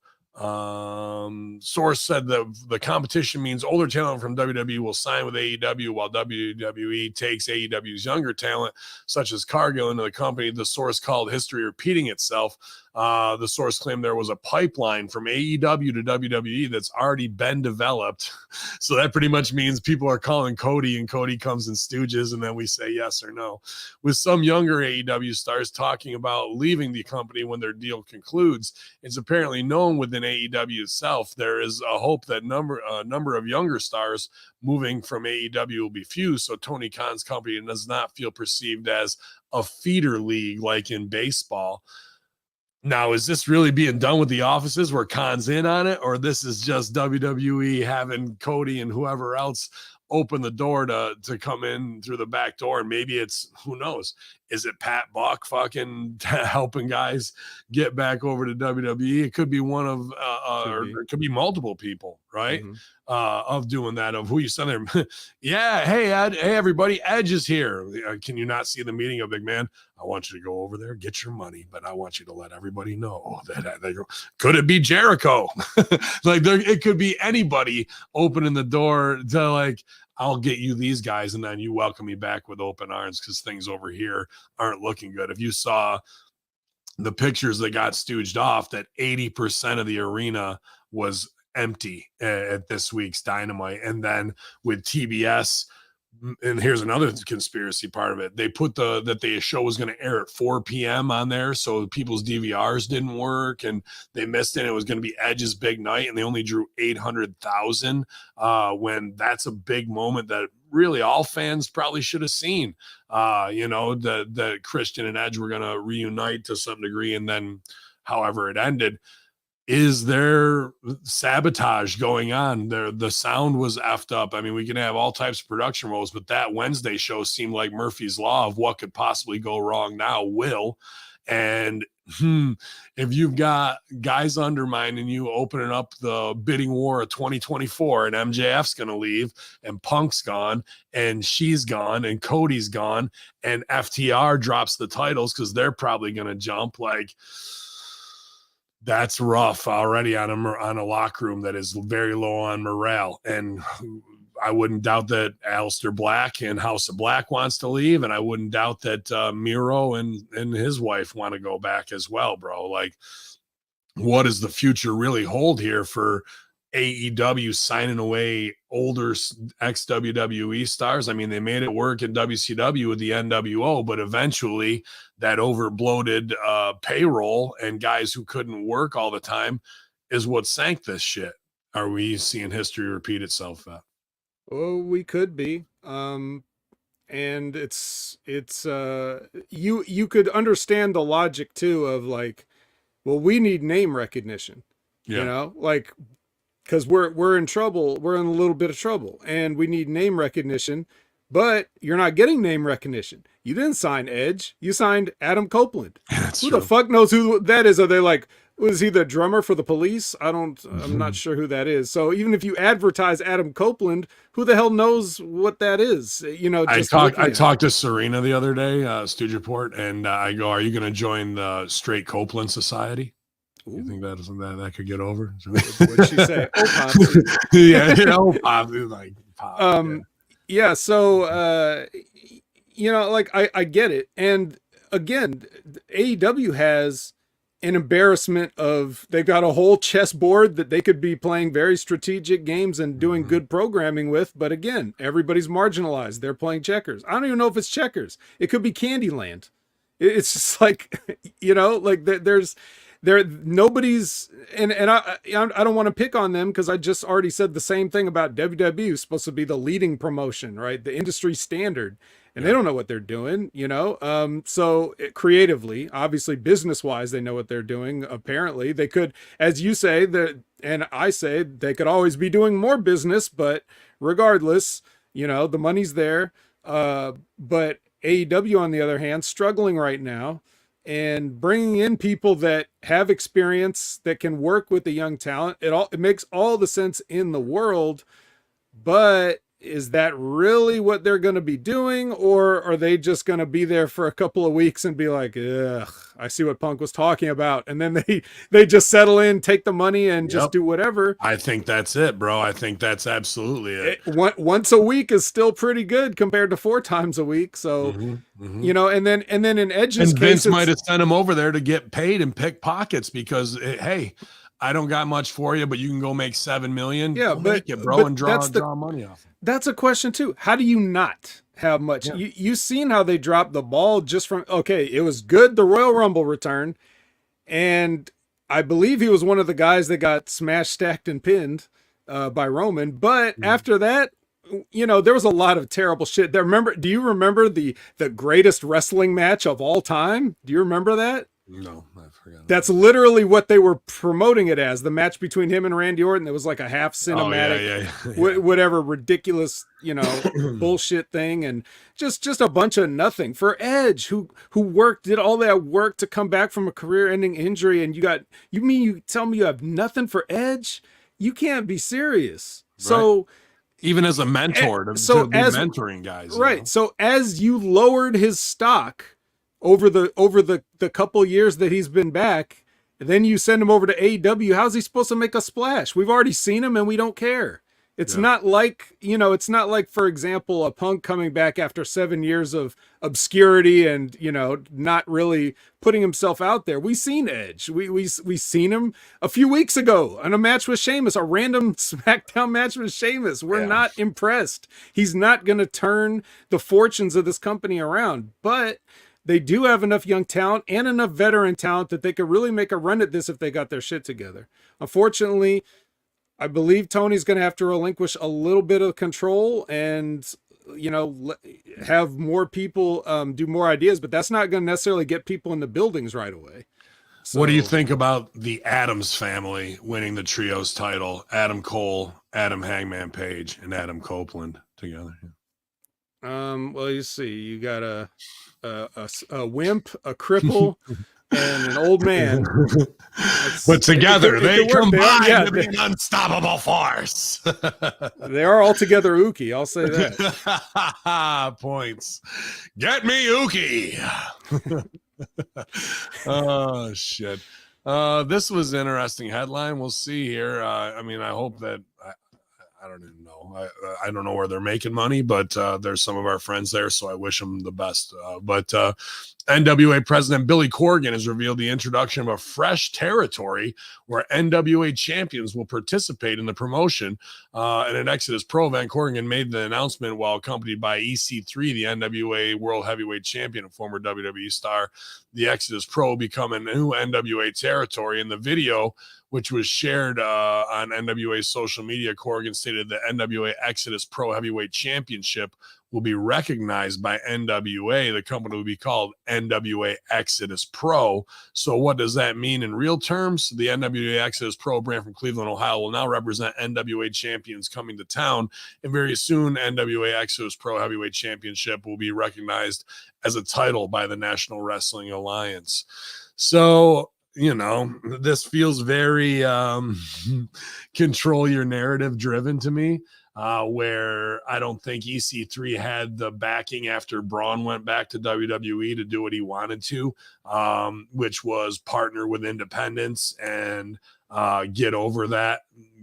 Source said that the competition means older talent from WWE will sign with AEW while WWE takes AEW's younger talent, such as Cargill, into the company. The source called history repeating itself. The source claimed there was a pipeline from AEW to WWE that's already been developed. So that pretty much means people are calling Cody and Cody comes in stooges and then we say yes or no. With some younger AEW stars talking about leaving the company when their deal concludes, it's apparently known within AEW itself there is a hope that number of younger stars moving from AEW will be few, so Tony Khan's company does not feel perceived as a feeder league like in baseball. Now, is this really being done with the offices where Khan's in on it, or this is just WWE having Cody and whoever else open the door to come in through the back door? And maybe it's, who knows, is it Pat Buck fucking helping guys get back over to WWE? It could be one of or it could be multiple people, right? Of doing that, of who you send there. Yeah, hey Ed, hey everybody, Edge is here. Can you not see the meeting of big man? I want you to go over there, get your money, but I want you to let everybody know that they go. Could it be Jericho? Like it could be anybody opening the door to like, I'll get you these guys, and then you welcome me back with open arms because things over here aren't looking good. If you saw the pictures that got stooged off, that 80% of the arena was empty at this week's Dynamite. And then with TBS, and here's another conspiracy part of it, they put that the show was going to air at 4 p.m. on there, so people's DVRs didn't work and they missed it. It was going to be Edge's big night, and they only drew 800,000 when that's a big moment that really all fans probably should have seen. That Christian and Edge were going to reunite to some degree, and then however it ended. Is there sabotage going on there? The sound was effed up. I mean, we can have all types of production roles, but that Wednesday show seemed like Murphy's Law of what could possibly go wrong now will. And if you've got guys undermining you, opening up the bidding war of 2024, and MJF's going to leave, and Punk's gone, and she's gone, and Cody's gone, and FTR drops the titles because they're probably going to jump, like, that's rough already on a locker room that is very low on morale. And I wouldn't doubt that Aleister Black and House of Black wants to leave. And I wouldn't doubt that Miro and his wife want to go back as well, bro. Like, what does the future really hold here for AEW signing away older ex-WWE stars? I mean, they made it work in WCW with the NWO, but eventually that over-bloated payroll and guys who couldn't work all the time is what sank this shit. Are we seeing history repeat itself? Oh, we could be. And it's you could understand the logic too of like, well, we need name recognition, you know, like, because we're in trouble. We're in a little bit of trouble and we need name recognition, but you're not getting name recognition. You didn't sign Edge. You signed Adam Copeland. Who the fuck knows who that is? Are they like, was he the drummer for the Police? I'm not sure who that is. So even if you advertise Adam Copeland, who the hell knows what that is? You know, just I talked to Serena the other day, Stooge Report, and I go, are you going to join the Straight Copeland Society? Ooh. You think that could get over? What'd she say? Oh, Pops. Yeah, oh, Pop. Like, Pop. Yeah, so like I get it. And again, AEW has an embarrassment of they've got a whole chessboard that they could be playing very strategic games and doing Mhm. good programming with, but again, everybody's marginalized. They're playing checkers. I don't even know if it's checkers. It could be Candyland. It's just like like there nobody's and I don't want to pick on them because I just already said the same thing about WWE, who's supposed to be the leading promotion, right? The industry standard, and they Yeah. don't know what they're doing, so creatively, obviously, business wise, they know what they're doing. Apparently, they could, as you say, and I say they could always be doing more business, but regardless, the money's there. But AEW, on the other hand, struggling right now and bringing in people that have experience that can work with the young talent. It makes all the sense in the world, but is that really what they're going to be doing, or are they just going to be there for a couple of weeks and be like, ugh, I see what Punk was talking about, and then they just settle in, take the money, and just Yep. do whatever? I think that's it, bro. I think that's absolutely it. Once a week is still pretty good compared to 4 times a week. So and then in Edge's And case, Vince might have sent him over there to get paid and pick pockets because, hey, I don't got much for you, but you can go make $7 million. yeah, Go but make it, bro, but and draw money off. that's a question too. How do you not have much? Yeah. You seen how they dropped the ball just from okay, it was good the Royal Rumble return, and I believe he was one of the guys that got smashed, stacked, and pinned by Roman. But after that, there was a lot of terrible shit. Do you remember the greatest wrestling match of all time? Do you remember that? No, I forgot. That's literally what they were promoting it as, the match between him and Randy Orton. It was like a half cinematic, whatever ridiculous, bullshit thing, and just a bunch of nothing for Edge, who did all that work to come back from a career-ending injury, and you tell me you have nothing for Edge? You can't be serious. Right. So even as a mentor to be mentoring guys, right? So as you lowered his stock over the couple years that he's been back, and then you send him over to AEW, how's he supposed to make a splash? We've already seen him and we don't care. It's not like, for example, a Punk coming back after 7 years of obscurity and, not really putting himself out there. We seen Edge. We seen him a few weeks ago in a match with Sheamus, a random SmackDown match with Sheamus. We're not impressed. He's not going to turn the fortunes of this company around, but they do have enough young talent and enough veteran talent that they could really make a run at this if they got their shit together. Unfortunately, I believe Tony's going to have to relinquish a little bit of control and, have more people do more ideas, but that's not going to necessarily get people in the buildings right away. So, what do you think about the Addams family winning the trios title? Adam Cole, Adam Hangman Page, and Adam Copeland together. Well, you see, you got a wimp, a cripple, and an old man. But together, they combine to be an unstoppable force. They are altogether ooky, I'll say that. Points. Get me ooky. Oh, shit. This was an interesting headline. We'll see here. I hope that... I don't even know. I don't know where they're making money, but there's some of our friends there, so I wish them the best. But NWA President Billy Corgan has revealed the introduction of a fresh territory where NWA champions will participate in the promotion. In an Exodus Pro event, Corgan made the announcement while accompanied by EC3, the NWA World Heavyweight Champion and former WWE star. The Exodus Pro will become a new NWA territory. In the video, which was shared on NWA's social media, Corgan stated the NWA Exodus Pro Heavyweight Championship will be recognized by NWA. The company will be called NWA Exodus Pro. So what does that mean in real terms? The NWA Exodus Pro brand from Cleveland, Ohio will now represent NWA champions coming to town. And very soon, NWA Exodus Pro Heavyweight Championship will be recognized as a title by the National Wrestling Alliance. So, this feels very control your narrative driven to me, where I don't think EC3 had the backing after Braun went back to WWE to do what he wanted to, which was partner with independents and get over that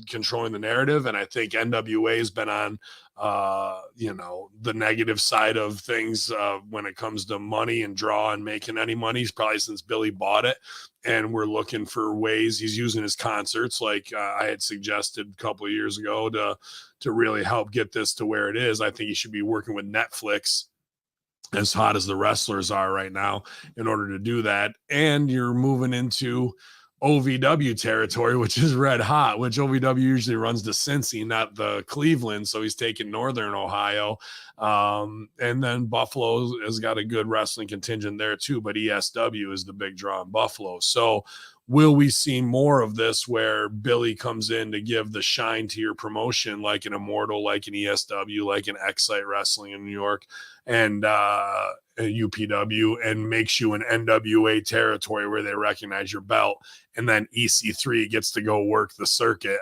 controlling the narrative. And I think NWA has been on, the negative side of things when it comes to money and draw and making any money. He's probably since Billy bought it. And we're looking for ways he's using his concerts, like I had suggested a couple of years ago, to really help get this to where it is. I think he should be working with Netflix, as hot as the wrestlers are right now, in order to do that. And you're moving into OVW territory, which is red hot, which OVW usually runs to Cincy, not the Cleveland. So he's taking Northern Ohio. And then Buffalo has got a good wrestling contingent there too, but ESW is the big draw in Buffalo. So will we see more of this where Billy comes in to give the shine to your promotion, like an Immortal, like an ESW, like an Excite Wrestling in New York, and UPW, and makes you an NWA territory where they recognize your belt, and then EC3 gets to go work the circuit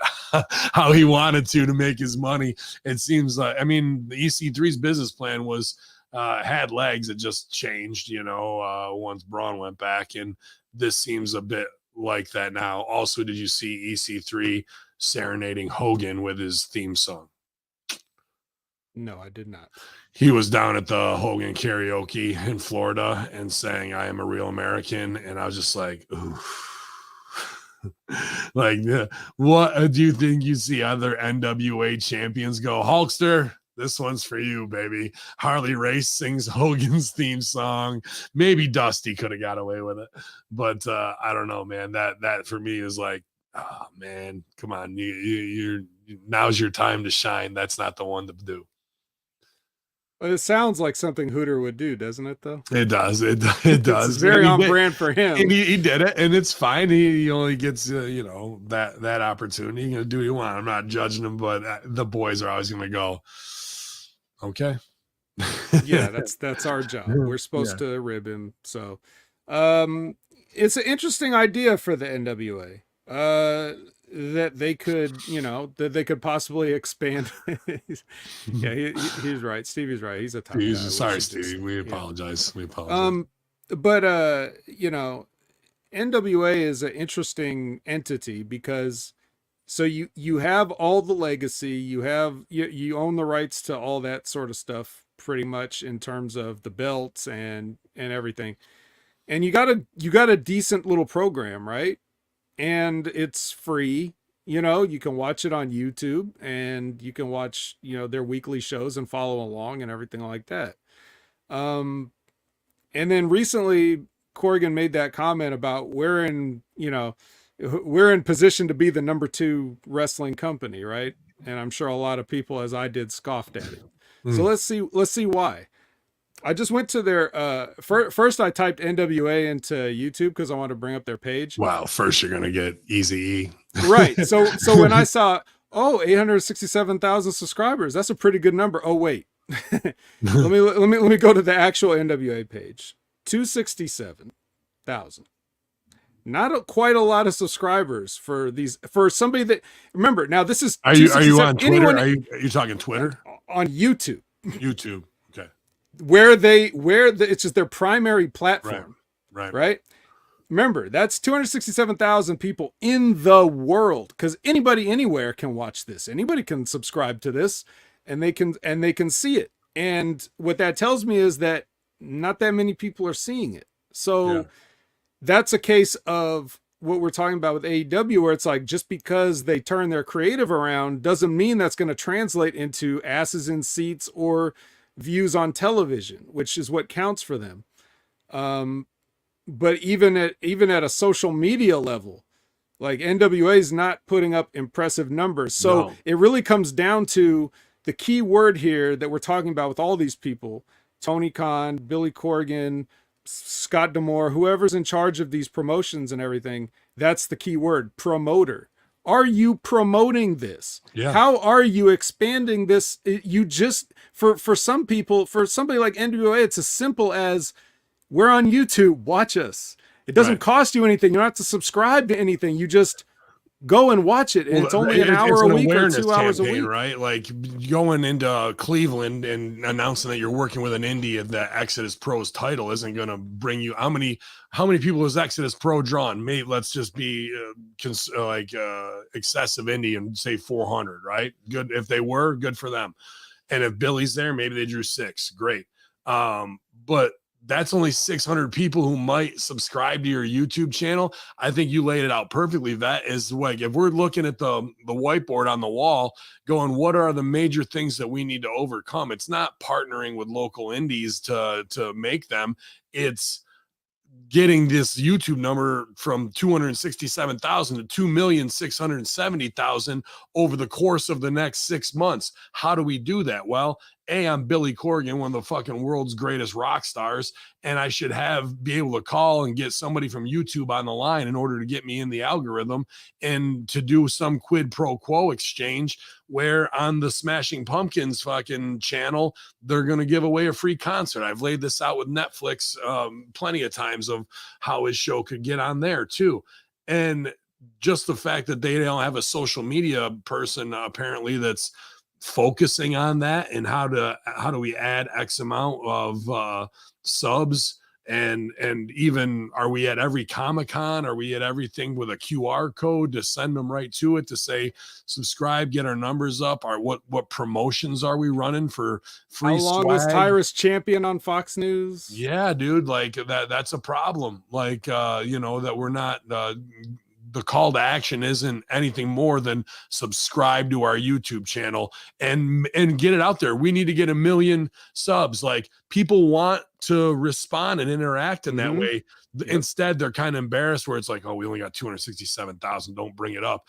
how he wanted to make his money. It seems like, I mean, the EC3's business plan was had legs. It just changed, once Braun went back, and this seems a bit like that now. Also, did you see EC3 serenading Hogan with his theme song? No, I did not. He was down at the Hogan karaoke in Florida and saying, "I am a real American." And I was just like, ooh. Like, what do you think you see other NWA champions go, Hulkster? This one's for you, baby. Harley Race sings Hogan's theme song. Maybe Dusty could have got away with it, but I don't know, man. That for me is like, oh man, come on, you're now's your time to shine. That's not the one to do. Well, it sounds like something Hooter would do, doesn't it? Though it does. It does. It's very on brand for him. And he did it, and it's fine. He only gets that opportunity. He's gonna do what you want. I'm not judging him, but the boys are always gonna go, okay. Yeah, that's our job. We're supposed to rib him. So it's an interesting idea for the NWA. That they could possibly expand. Yeah, he's right. Stevie's right. He's a tough guy. Sorry, Stevie. We apologize. We apologize. But NWA is an interesting entity because so you have all the legacy, you own the rights to all that sort of stuff pretty much in terms of the belts and everything. And you got a decent little program, right? And it's free. You can watch it on YouTube, and you can watch, their weekly shows and follow along and everything like that. And then recently Corrigan made that comment about we're in position to be the number 2 wrestling company, right? And I'm sure a lot of people, as I did, scoffed at it. So let's see why. I just went to their first I typed NWA into YouTube because I wanted to bring up their page. Wow, first you're gonna get Eazy-E. Right. So when I saw 867,000 subscribers, that's a pretty good number. Oh wait. let me go to the actual NWA page. 267,000. Not quite a lot of subscribers for somebody that, remember, now this is, are you on Twitter? Are you talking Twitter? On YouTube. YouTube. Okay. Where it's just their primary platform. Right. Remember, that's 267,000 people in the world, because anybody anywhere can watch this. Anybody can subscribe to this, and they can see it. And what that tells me is that not that many people are seeing it. So that's a case of what we're talking about with AEW, where it's like, just because they turn their creative around doesn't mean that's going to translate into asses in seats or views on television, which is what counts for them. But even at a social media level, like, NWA is not putting up impressive numbers. So It really comes down to the key word here that we're talking about with all these people: Tony Khan, Billy Corgan, Scott D'Amore, whoever's in charge of these promotions and everything. That's the key word: promoter. Are you promoting this? Yeah. How are you expanding this? You just, for some people, for somebody like NWA, it's as simple as, we're on YouTube, watch us. It doesn't cost you anything. You don't have to subscribe to anything. You just go and watch it. And Well, it's only an it's hour a an week or awareness 2 hours a campaign, week. right? Like going into Cleveland and announcing that you're working with an indie of that Exodus Pro's title isn't going to bring you how many people has Exodus Pro drawn? Maybe let's just be excessive indie and say 400, right? Good if they were good for them. And if Billy's there, maybe they drew 6. Great. But that's only 600 people who might subscribe to your YouTube channel. I think you laid it out perfectly. That is like, if we're looking at the whiteboard on the wall going, what are the major things that we need to overcome? It's not partnering with local indies to make them. It's getting this YouTube number from 267,000 to 2,670,000 over the course of the next 6 months. How do we do that? Well, I'm Billy Corgan, one of the fucking world's greatest rock stars, and I should be able to call and get somebody from YouTube on the line in order to get me in the algorithm and to do some quid pro quo exchange where on the Smashing Pumpkins fucking channel, they're going to give away a free concert. I've laid this out with Netflix plenty of times of how his show could get on there too. And just the fact that they don't have a social media person apparently that's focusing on that and how do we add X amount of subs and even are we at every Comic-Con? Are we at everything with a QR code to send them right to it to say subscribe, get our numbers up? Or what promotions are we running for free? How long swag? is Tyrus champion on Fox News? Yeah, dude, like that's a problem. Like that we're not the call to action isn't anything more than subscribe to our YouTube channel and get it out there. We need to get 1 million subs. Like people want to respond and interact in that way. Yep. Instead, they're kind of embarrassed where it's like, oh, we only got 267,000. Don't bring it up.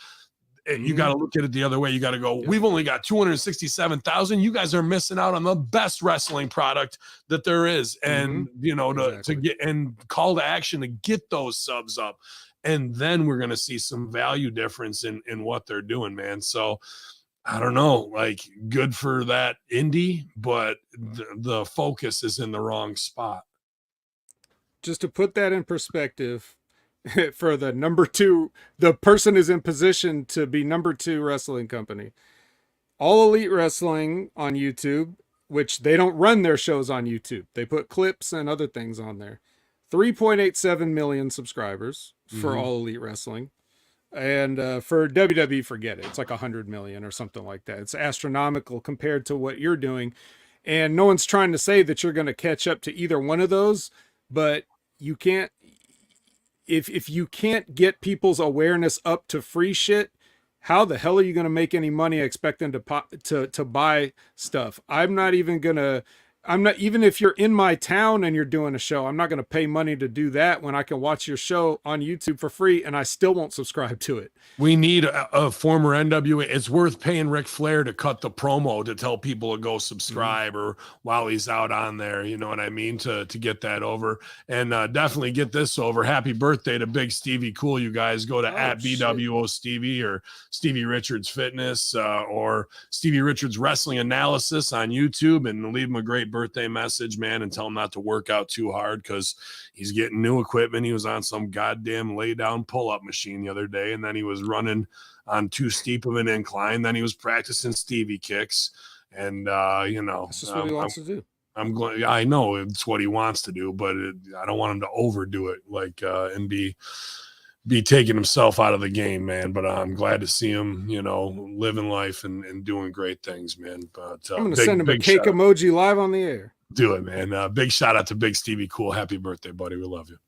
And you got to look at it the other way. You got to go, we've only got 267,000. You guys are missing out on the best wrestling product that there is. And, to get and call to action to get those subs up. And then we're going to see some value difference in what they're doing, man. So I don't know, like good for that indie, but the focus is in the wrong spot. Just to put that in perspective, for the number 2, the person is in position to be number 2 wrestling company. All Elite Wrestling on YouTube, which they don't run their shows on YouTube. They put clips and other things on there. 3.87 million subscribers for All Elite Wrestling. And for WWE, forget it. It's like 100 million or something like that. It's astronomical compared to what you're doing. And no one's trying to say that you're going to catch up to either one of those, but you can't. If you can't get people's awareness up to free shit, how the hell are you going to make any money expecting to buy stuff? Even if you're in my town and you're doing a show, I'm not going to pay money to do that when I can watch your show on YouTube for free and I still won't subscribe to it. We need a former NWA. It's worth paying Ric Flair to cut the promo to tell people to go subscribe or while he's out on there, you know what I mean? To get that over and definitely get this over. Happy birthday to Big Stevie Cool. You guys go to at BWO Stevie or Stevie Richards Fitness or Stevie Richards Wrestling Analysis on YouTube and leave him a great birthday message, man, and tell him not to work out too hard because he's getting new equipment. He was on some goddamn lay down pull-up machine the other day, and then he was running on too steep of an incline. Then he was practicing Stevie kicks, and that's just what he wants to do. I'm glad. I know it's what he wants to do, but I don't want him to overdo it, and be taking himself out of the game, man. But I'm glad to see him, living life and doing great things, man. But I'm going to send him a cake emoji live on the air. Do it, man. Big shout out to Big Stevie Cool. Happy birthday, buddy. We love you.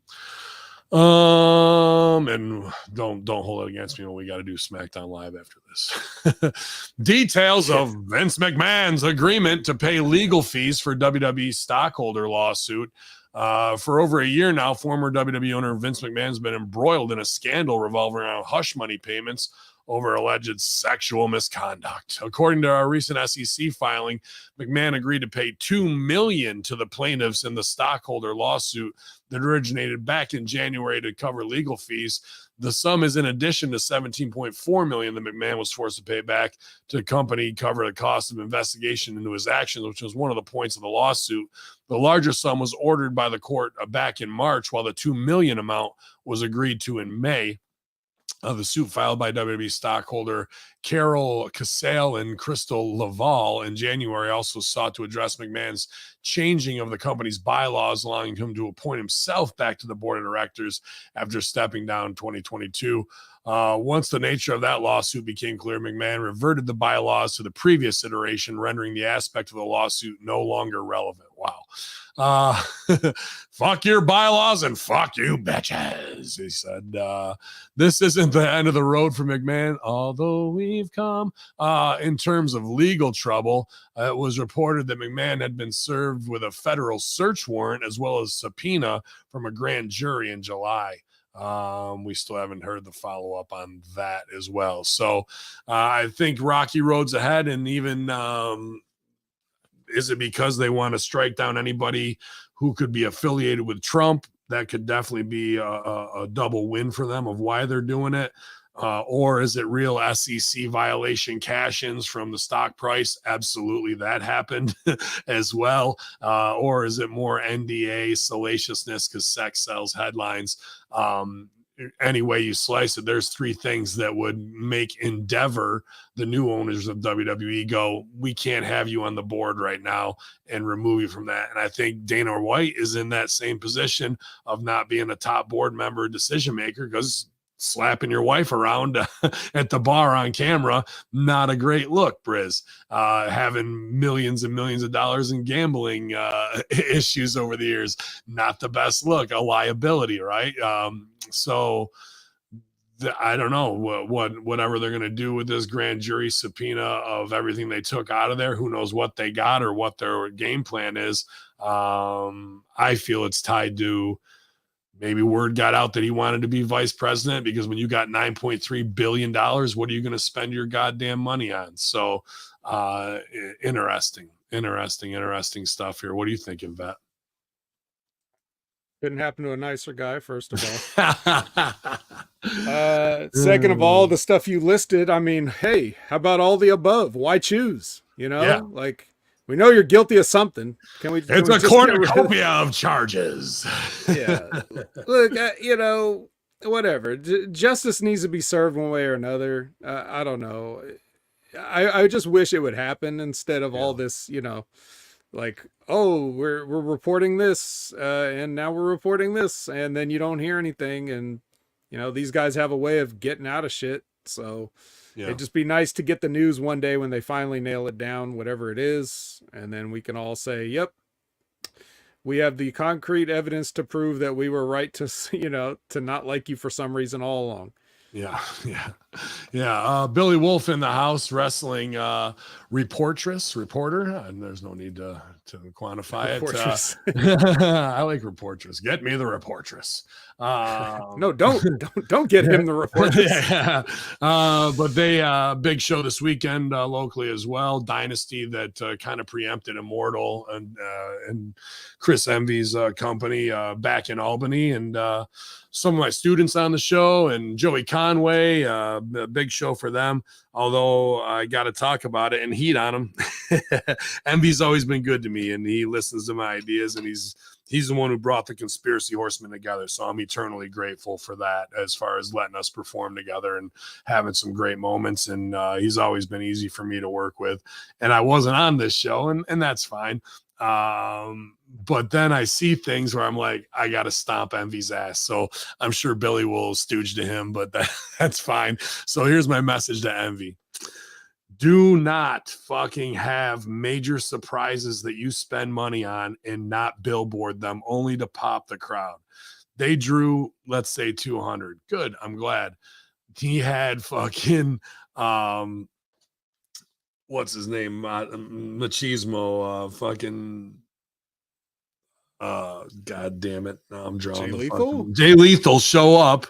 And don't hold it against me when we got to do SmackDown Live after this. Details of Vince McMahon's agreement to pay legal fees for WWE stockholder lawsuit. For over a year now, former WWE owner Vince McMahon has been embroiled in a scandal revolving around hush money payments over alleged sexual misconduct. According to our recent SEC filing, McMahon agreed to pay $2 million to the plaintiffs in the stockholder lawsuit that originated back in January to cover legal fees. The sum is in addition to $17.4 million that McMahon was forced to pay back to the company to cover the cost of investigation into his actions, which was one of the points of the lawsuit. The larger sum was ordered by the court back in March, while the $2 million amount was agreed to in May. The suit filed by WWE stockholder Carol Casale and Crystal Laval in January also sought to address McMahon's changing of the company's bylaws, allowing him to appoint himself back to the board of directors after stepping down in 2022. Once the nature of that lawsuit became clear, McMahon reverted the bylaws to the previous iteration, rendering the aspect of the lawsuit no longer relevant. Wow. Fuck your bylaws and fuck you bitches, he said. This isn't the end of the road for McMahon, although we've come. In terms of legal trouble, it was reported that McMahon had been served with a federal search warrant as well as subpoena from a grand jury in July. We still haven't heard the follow-up on that as well. So I think rocky roads ahead, and even is it because they want to strike down anybody who could be affiliated with Trump? That could definitely be a double win for them of why they're doing it. Or is it real SEC violation cash-ins from the stock price? Absolutely, that happened as well. Or is it more NDA salaciousness because sex sells headlines? Any way you slice it, there's three things that would make Endeavor, the new owners of WWE, go, we can't have you on the board right now, and remove you from that. And I think Dana White is in that same position of not being a top board member, decision maker, because slapping your wife around at the bar on camera, not a great look, Briz. Having millions and millions of dollars in gambling issues over the years, not the best look, a liability, right? So I don't know whatever they're going to do with this grand jury subpoena of everything they took out of there. Who knows what they got or what their game plan is. I feel it's tied to maybe word got out that he wanted to be vice president, because when you got $9.3 billion, what are you going to spend your goddamn money on? So interesting stuff here. What are you thinking, Vet? Couldn't happen to a nicer guy, first of all. Second of all, the stuff you listed, I mean, hey, how about all the above? Why choose? You know, Yeah. like, we know you're guilty of something. It's a cornucopia of charges. Yeah. Look, you know, whatever. Justice needs to be served one way or another. I don't know. I just wish it would happen instead of all this, you know, like, oh, we're reporting this, and now we're reporting this, and then you don't hear anything, and you know, these guys have a way of getting out of shit. So it'd just be nice to get the news one day when they finally nail it down, whatever it is, and then we can all say, yep, we have the concrete evidence to prove that we were right to, you know, to not like you for some reason all along. Yeah. Billy Wolf in the house, wrestling reporter, and there's no need to quantify it. I like reportress. Get me the reportress. No, don't get him the reportress. But they big show this weekend locally as well. Dynasty that kind of preempted Immortal and Chris Envy's company back in Albany, and some of my students on the show, and Joey Conway, a big show for them. Although I got to talk about it and heat on him. Envy's always been good to me, and he listens to my ideas, and he's the one who brought the Conspiracy Horsemen together. So I'm eternally grateful for that, as far as letting us perform together and having some great moments. And he's always been easy for me to work with. And I wasn't on this show, and that's fine. But then I see things where I'm like, I got to stomp Envy's ass. So I'm sure Billy will stooge to him, but that's fine. So here's my message to Envy. Do not fucking have major surprises that you spend money on and not billboard them only to pop the crowd. They drew, let's say, 200. Good. I'm glad. He had fucking, what's his name? Machismo, fucking, God damn it. Now I'm drawing Jay Lethal show up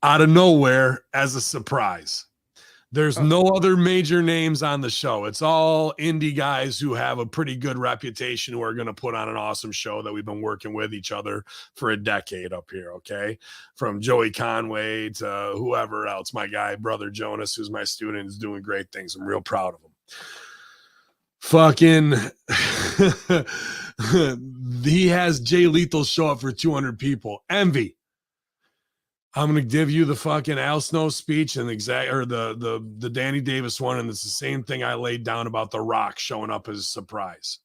out of nowhere as a surprise. There's no other major names on the show. It's all indie guys who have a pretty good reputation, who are going to put on an awesome show that we've been working with each other for a decade up here, okay? From Joey Conway to whoever else. My guy, Brother Jonas, who's my student, is doing great things. I'm real proud of him. Fucking he has Jay Lethal show up for 200 people. Envy. I'm gonna give you the fucking Al Snow speech and the Danny Davis one, and it's the same thing I laid down about The Rock showing up as a surprise.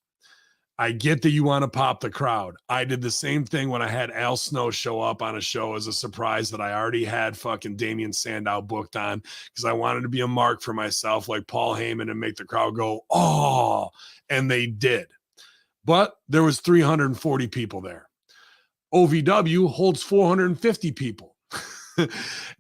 I get that you want to pop the crowd. I did the same thing when I had Al Snow show up on a show as a surprise that I already had fucking Damian Sandow booked on, because I wanted to be a mark for myself like Paul Heyman and make the crowd go, oh, and they did. But there was 340 people there. OVW holds 450 people.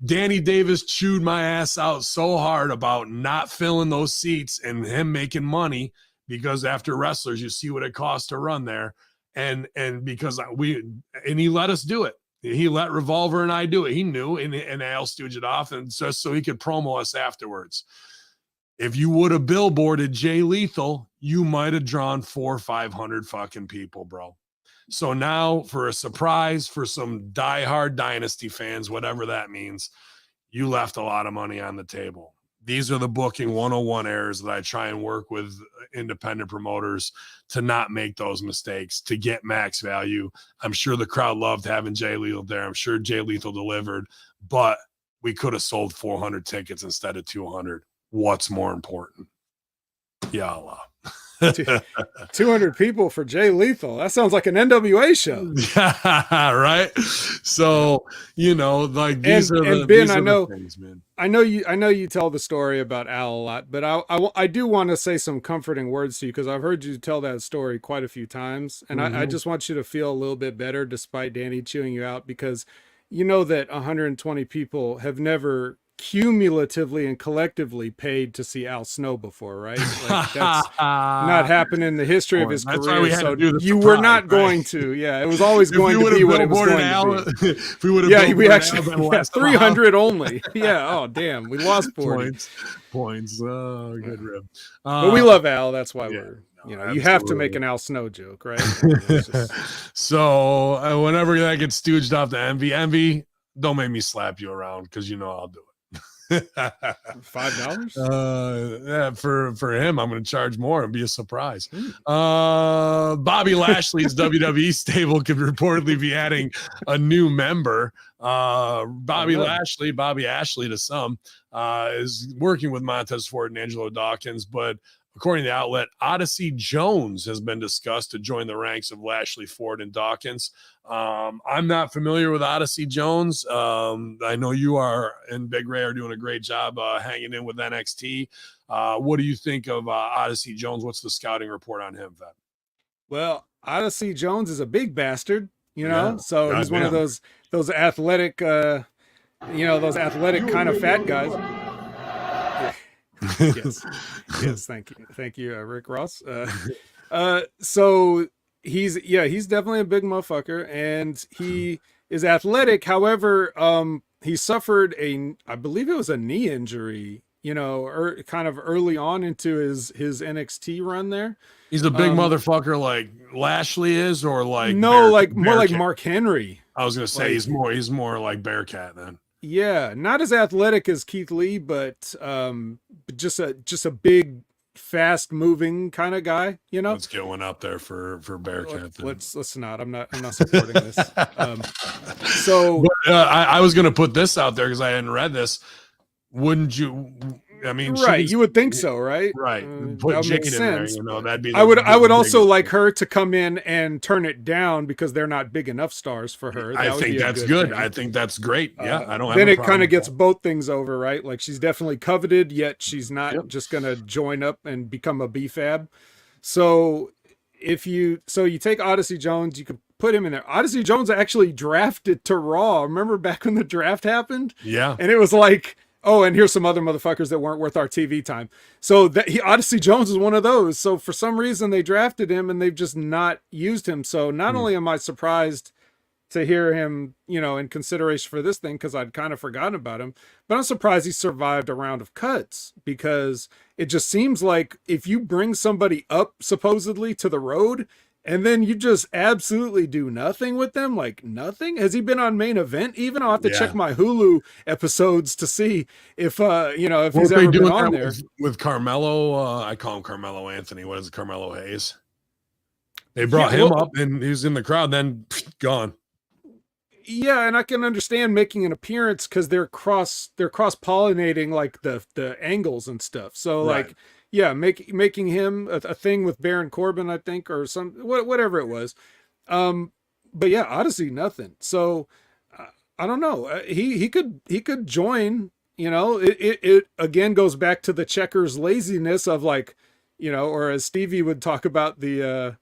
Danny Davis chewed my ass out so hard about not filling those seats and him making money, because after wrestlers, you see what it costs to run there. And because he let us do it. He let Revolver and I do it. He knew, and Al stooged it off, and just so he could promo us afterwards. If you would have billboarded Jay Lethal, you might have drawn 400 or 500 fucking people, bro. So now, for a surprise for some diehard Dynasty fans, whatever that means, you left a lot of money on the table. These are the booking 101 errors that I try and work with independent promoters to not make those mistakes, to get max value. I'm sure the crowd loved having Jay Lethal there. I'm sure Jay Lethal delivered, but we could have sold 400 tickets instead of 200. What's more important? Ya Allah. 200 people for Jay Lethal. That sounds like an NWA show. Right? So, like these are the, Ben, these are the things, man. I know you tell the story about Al a lot, but I do want to say some comforting words to you, because I've heard you tell that story quite a few times, and I just want you to feel a little bit better despite Danny chewing you out, because you know that 120 people have never cumulatively and collectively paid to see Al Snow before, right? Like, that's not happened in the history of his career. So you were not going to. Yeah, it was always going to be what it was going to be. If we would have, we actually 300 only. Yeah. Oh, damn, we lost 40 points. Oh, good rib. But we love Al. That's why we're. Absolutely. You have to make an Al Snow joke, right? So whenever that gets stooged off to Envy, don't make me slap you around, because I'll do it. $5? Yeah, for him, I'm going to charge more and be a surprise. Bobby Lashley's WWE stable could reportedly be adding a new member. Bobby Ashley to some, is working with Montez Ford and Angelo Dawkins, but according to the outlet, Odyssey Jones has been discussed to join the ranks of Lashley, Ford, and Dawkins. I'm not familiar with Odyssey Jones. I know you are, and Big Ray are doing a great job hanging in with NXT. What do you think of Odyssey Jones? What's the scouting report on him, Vet? Well, Odyssey Jones is a big bastard, so he's one of those athletic, those athletic kind of fat guys. Yes, thank you, Rick Ross. So he's definitely a big motherfucker, and he is athletic. However, he suffered I believe it was a knee injury, kind of early on into his NXT run there. He's a big motherfucker like Lashley is, or like more like Mark Henry. I was gonna say he's more like Bearcat then. Yeah, not as athletic as Keith Lee, but just a big, fast moving kind of guy, Let's get one up there for Bearcat. Let's not. I'm not supporting this. I was gonna put this out there because I hadn't read this. Wouldn't you? I mean, right? You would think so, right? Right. Put Jane in there. That'd be. I would also like her to come in and turn it down because they're not big enough stars for her. I think that's good. I think that's great. Yeah, I don't. Then it kind of gets both things over, right? Like, she's definitely coveted, yet she's not just gonna join up and become a B-fab. So you take Odyssey Jones, you could put him in there. Odyssey Jones actually drafted to Raw. Remember back when the draft happened? Yeah. And it was like, oh, and here's some other motherfuckers that weren't worth our TV time. So Odyssey Jones is one of those. So for some reason they drafted him and they've just not used him. So not only am I surprised to hear him, in consideration for this thing, because I'd kind of forgotten about him, but I'm surprised he survived a round of cuts, because it just seems like if you bring somebody up supposedly to the road and then you just absolutely do nothing with them, like nothing. Has he been on Main Event even? I'll have to check my Hulu episodes to see if he's ever been on there. With Carmelo, I call him Carmelo Anthony. What is it, Carmelo Hayes? They brought him up and he was in the crowd, then gone. Yeah, and I can understand making an appearance because they're cross pollinating like the angles and stuff. So Right. like, yeah, making him a thing with Baron Corbin, I think, or whatever it was. Um, but yeah, Odyssey nothing. So uh, I don't know. He could join. You know, it again goes back to the checkers laziness of like, you know, or as Stevie would talk about the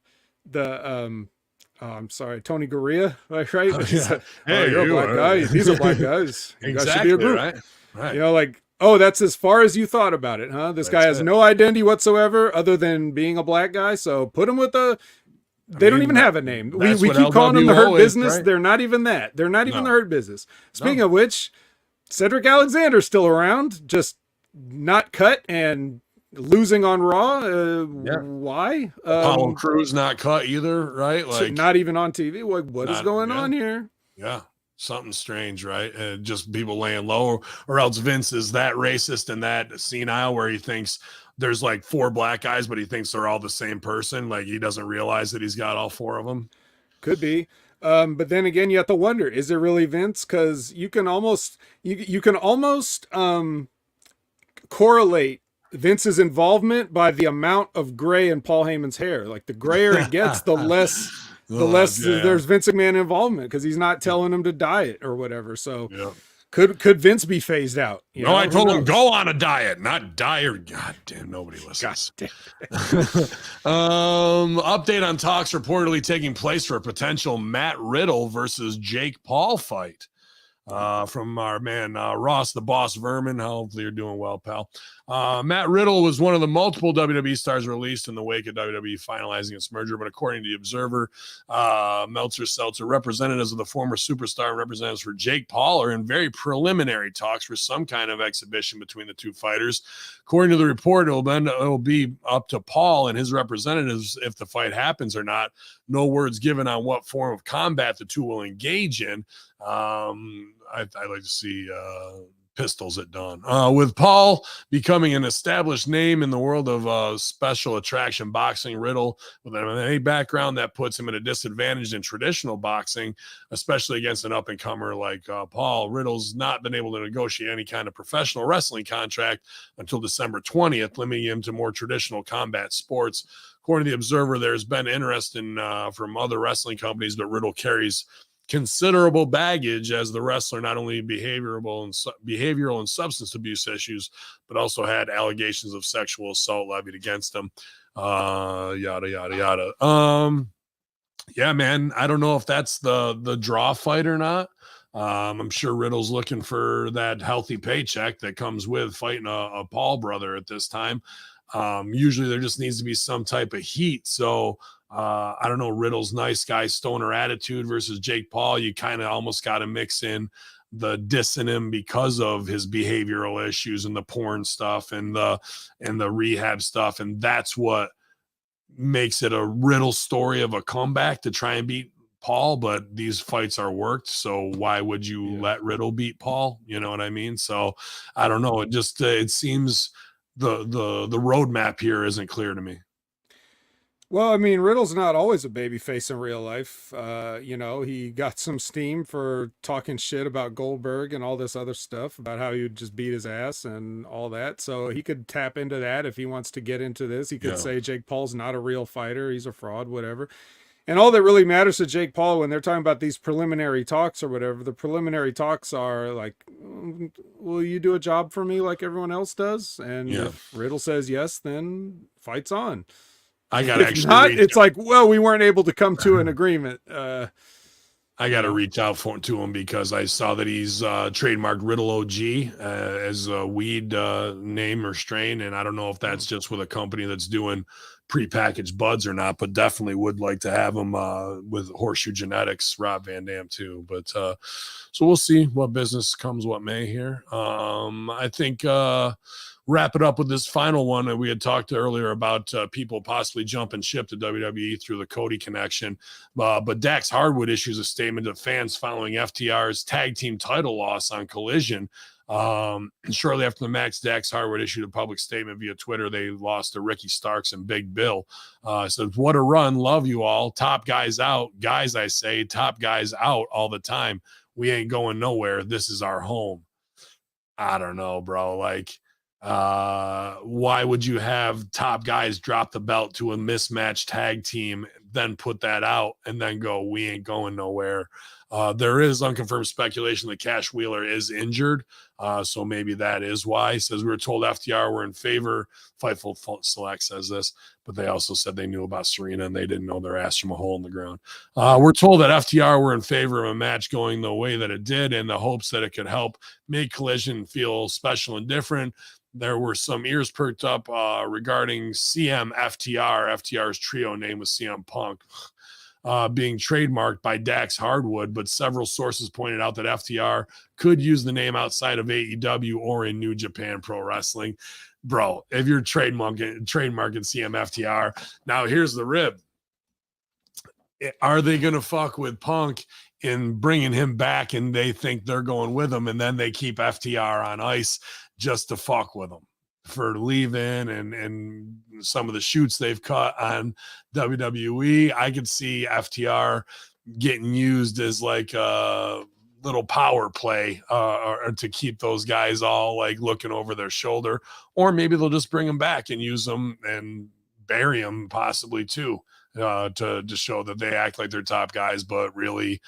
oh, I'm sorry, Tony Gurria, right? Oh, It's, yeah. oh, Hey, you're a you black are. guy. These are black guys. You guys should be Exactly, a group. right? Right. You know, like, oh, that's as far as you thought about it, huh? This guy That's has it. no identity whatsoever other than being a black guy. So put him with a. They don't mean, even have a name. We that's we what keep calling them the LWO Hurt is, Business. right? They're not even that. They're not even No. the Hurt Business. Speaking No. of which, Cedric Alexander's still around, just not cut and losing on Raw. Yeah. Why? Apollo Crews not cut either, right? Like Not even on TV. What is not- going yeah. on here? Yeah, something strange, right? Just people laying low, or else Vince is that racist and that senile where he thinks there's like 4 black guys, but he thinks they're all the same person. Like he doesn't realize that he's got all 4 of them. Could be. But then again, you have to wonder: is it really Vince? Because you can almost correlate Vince's involvement by the amount of gray in Paul Heyman's hair. Like the grayer it gets, the less Yeah. there's Vince McMahon involvement because he's not telling him to diet or whatever. So Yeah. could Vince be phased out? You No, know? I Who told him knows? go on a diet, not diet. God damn, nobody listens. God Update on talks reportedly taking place for a potential Matt Riddle versus Jake Paul fight. From our man Ross the Boss Vermin. Hopefully you're doing well, pal. Matt Riddle was one of the multiple WWE stars released in the wake of WWE finalizing its merger, but according to the Observer, Seltzer, representatives of the former superstar and representatives for Jake Paul are in very preliminary talks for some kind of exhibition between the two fighters. According to the report, it'll be up to Paul and his representatives if the fight happens or not. No words given on what form of combat the two will engage in. I'd like to see pistols at dawn. With Paul becoming an established name in the world of special attraction boxing, Riddle with an MMA background that puts him at a disadvantage in traditional boxing, especially against an up-and-comer like Paul. Riddle's not been able to negotiate any kind of professional wrestling contract until December 20th, limiting him to more traditional combat sports. According to the Observer, there's been interest in from other wrestling companies, but Riddle carries considerable baggage as the wrestler, not only behavioral and substance abuse issues, but also had allegations of sexual assault levied against him. Yada yada yada. Yeah, man, I don't know if that's the draw fight or not. I'm sure Riddle's looking for that healthy paycheck that comes with fighting a Paul brother at this time. Usually there just needs to be some type of heat. So I don't know, Riddle's nice guy stoner attitude versus Jake Paul. You kind of almost got to mix in the dissing him because of his behavioral issues and the porn stuff and the rehab stuff. And that's what makes it a Riddle story of a comeback to try and beat Paul. But these fights are worked. So why would you let Riddle beat Paul? You know what I mean? So I don't know. It just, it seems the roadmap here isn't clear to me. Well, I mean, Riddle's not always a babyface in real life. You know, he got some steam for talking shit about Goldberg and all this other stuff about how he would just beat his ass and all that. So he could tap into that if he wants to get into this. He could say Jake Paul's not a real fighter. He's a fraud, whatever. And all that really matters to Jake Paul when they're talking about these preliminary talks or whatever, the preliminary talks are like, will you do a job for me like everyone else does? And if Riddle says yes, then fight's on. I got to actually not, it's like, well, we weren't able to come to an agreement. I got to reach out to him because I saw that he's trademarked Riddle OG as a weed name or strain. And I don't know if that's just with a company that's doing prepackaged buds or not, but definitely would like to have him with Horseshoe Genetics, Rob Van Dam too. But so we'll see what business comes what may here. I think wrap it up with this final one that we had talked earlier about people possibly jumping ship to WWE through the Cody connection. But Dax Hardwood issues a statement to fans following FTR's tag team title loss on Collision. Shortly after the match, Dax Harwood issued a public statement via Twitter. They lost to Ricky Starks and Big Bill. Said, what a run. Love you all. Top guys out. Guys, I say, top guys out all the time. We ain't going nowhere. This is our home. I don't know, bro. Like, why would you have top guys drop the belt to a mismatched tag team, then put that out and then go, we ain't going nowhere? There is unconfirmed speculation that Cash Wheeler is injured. So maybe that is why. He says, we were told FTR were in favor. Fightful Select says this, but they also said they knew about Serena and they didn't know their ass from a hole in the ground. We're told that FTR were in favor of a match going the way that it did in the hopes that it could help make Collision feel special and different. There were some ears perked up regarding CM FTR. FTR's trio name was CM Punk. Being trademarked by Dax Hardwood, but several sources pointed out that FTR could use the name outside of AEW or in New Japan Pro Wrestling. Bro, if you're trademarking CM FTR, now here's the rib. Are they going to fuck with Punk in bringing him back and they think they're going with him and then they keep FTR on ice just to fuck with him for leaving and some of the shoots they've cut on WWE? I could see FTR getting used as like a little power play or to keep those guys all like looking over their shoulder, or maybe they'll just bring them back and use them and bury them possibly too, to show that they act like they're top guys, but really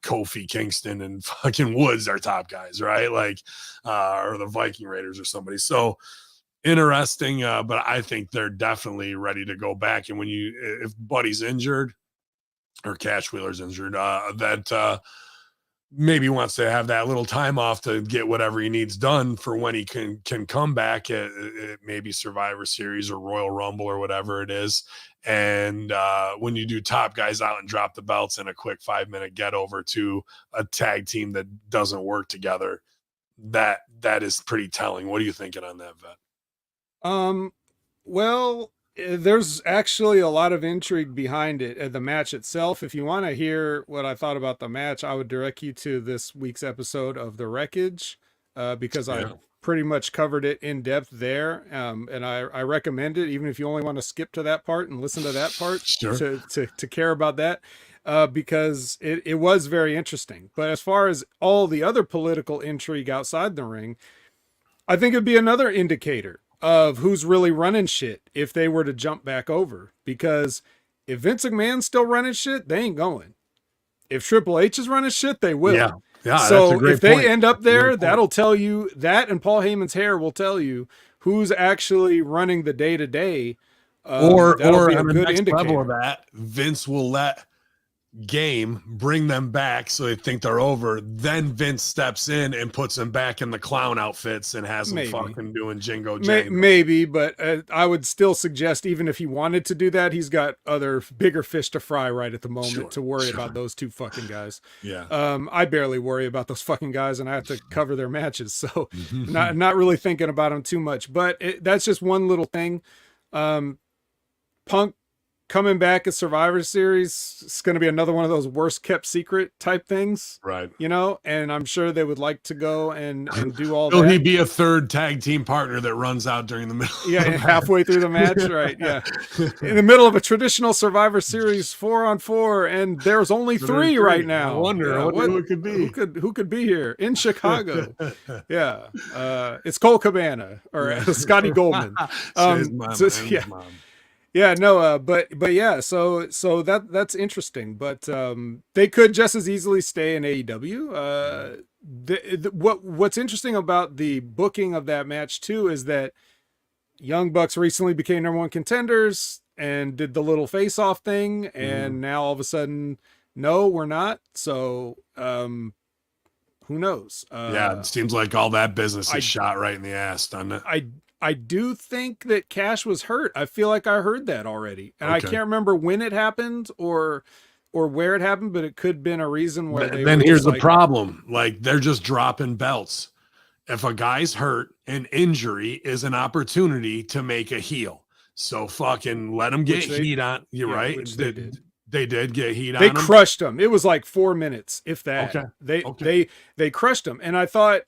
Kofi Kingston and fucking Woods are top guys, right? Like, or the Viking Raiders or somebody. So interesting, but I think they're definitely ready to go back. And if Buddy's injured or Cash Wheeler's injured, that maybe wants to have that little time off to get whatever he needs done for when he can come back at maybe Survivor Series or Royal Rumble or whatever it is. And when you do top guys out and drop the belts in a quick 5-minute get over to a tag team that doesn't work together, that is pretty telling. What are you thinking on that, Vet? Well, there's actually a lot of intrigue behind it, the match itself. If you want to hear what I thought about the match, I would direct you to this week's episode of The Wreckage, because I pretty much covered it in depth there. And I recommend it, even if you only want to skip to that part and listen to that part, Sure. to care about that, because it was very interesting. But as far as all the other political intrigue outside the ring, I think it'd be another indicator of who's really running shit if they were to jump back over. Because if Vince McMahon's still running shit, they ain't going. If Triple H is running shit, they will. Yeah. So that's a great if they point. end up there, that'll tell you that, and Paul Heyman's hair will tell you who's actually running the day to day. Or on the next level of that, Vince will let Game bring them back so they think they're over. Then Vince steps in and puts them back in the clown outfits and has them fucking doing Jingo Jango. Maybe, but I would still suggest, even if he wanted to do that, he's got other bigger fish to fry right at the moment to worry about those two fucking guys. Yeah. I barely worry about those fucking guys, and I have to cover their matches, so not really thinking about them too much. But that's just one little thing. Punk coming back at Survivor Series, it's going to be another one of those worst kept secret type things, right? You know, and I'm sure they would like to go and do all Will that. he be a third tag team partner that runs out during the middle? Yeah, halfway through the match, right? Yeah, in the middle of a traditional Survivor Series 4-on-4, and there's only three right now. I wonder who it could be. Who could be here in Chicago? Yeah, it's Cole Cabana or Scotty Goldman. Yeah, no, but yeah, so that's interesting, but they could just as easily stay in AEW. What's interesting about the booking of that match too is that Young Bucks recently became #1 contenders and did the little face-off thing, and now all of a sudden, no, we're not. So who knows? It seems like all that business is shot right in the ass, doesn't it? I do think that Cash was hurt. I feel like I heard that already. And I can't remember when it happened or where it happened, but it could have been a reason where then here's the problem. Like, they're just dropping belts. If a guy's hurt, an injury is an opportunity to make a heel. So fucking let them get heat on. You're right. Which they did. They did get heat on them. They crushed them. It was like 4 minutes, if that. Okay. They crushed them. And I thought,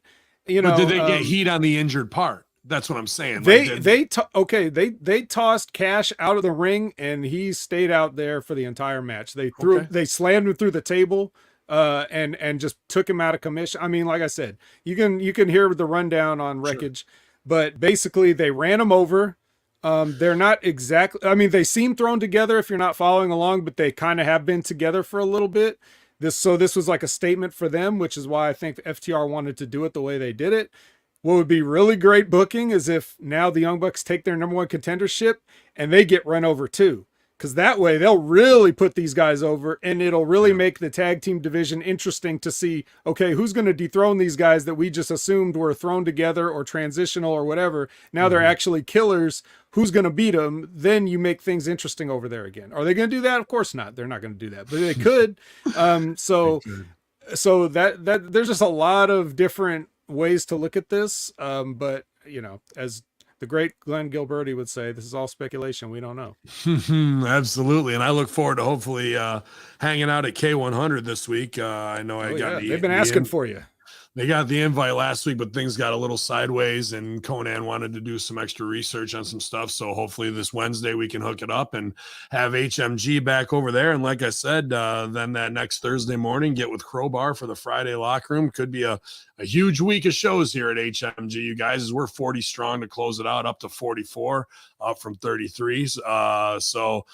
you But know, did they get heat on the injured part? That's what I'm saying. They tossed Cash out of the ring, and he stayed out there for the entire match. They slammed him through the table, and just took him out of commission. I mean, like I said, you can hear the rundown on Wreckage, but basically they ran him over. They're not exactly. I mean, they seem thrown together if you're not following along, but they kind of have been together for a little bit. This was like a statement for them, which is why I think FTR wanted to do it the way they did it. What would be really great booking is if now the Young Bucks take their number one contendership and they get run over too. Because that way they'll really put these guys over, and it'll really make the tag team division interesting to see, okay, who's going to dethrone these guys that we just assumed were thrown together or transitional or whatever. Now they're actually killers. Who's going to beat them? Then you make things interesting over there again. Are they going to do that? Of course not. They're not going to do that, but they could. So that there's just a lot of different ways to look at this. But you know, as the great Glenn Gilberti would say, this is all speculation. We don't know. Absolutely. And I look forward to hopefully hanging out at K100 this week. I know they've been asking for you. They got the invite last week, but things got a little sideways, and Conan wanted to do some extra research on some stuff. So hopefully this Wednesday we can hook it up and have HMG back over there. And like I said, then that next Thursday morning, get with Crowbar for the Friday locker room. Could be a huge week of shows here at HMG, you guys, as we're 40 strong to close it out, up to 44 up from 33. So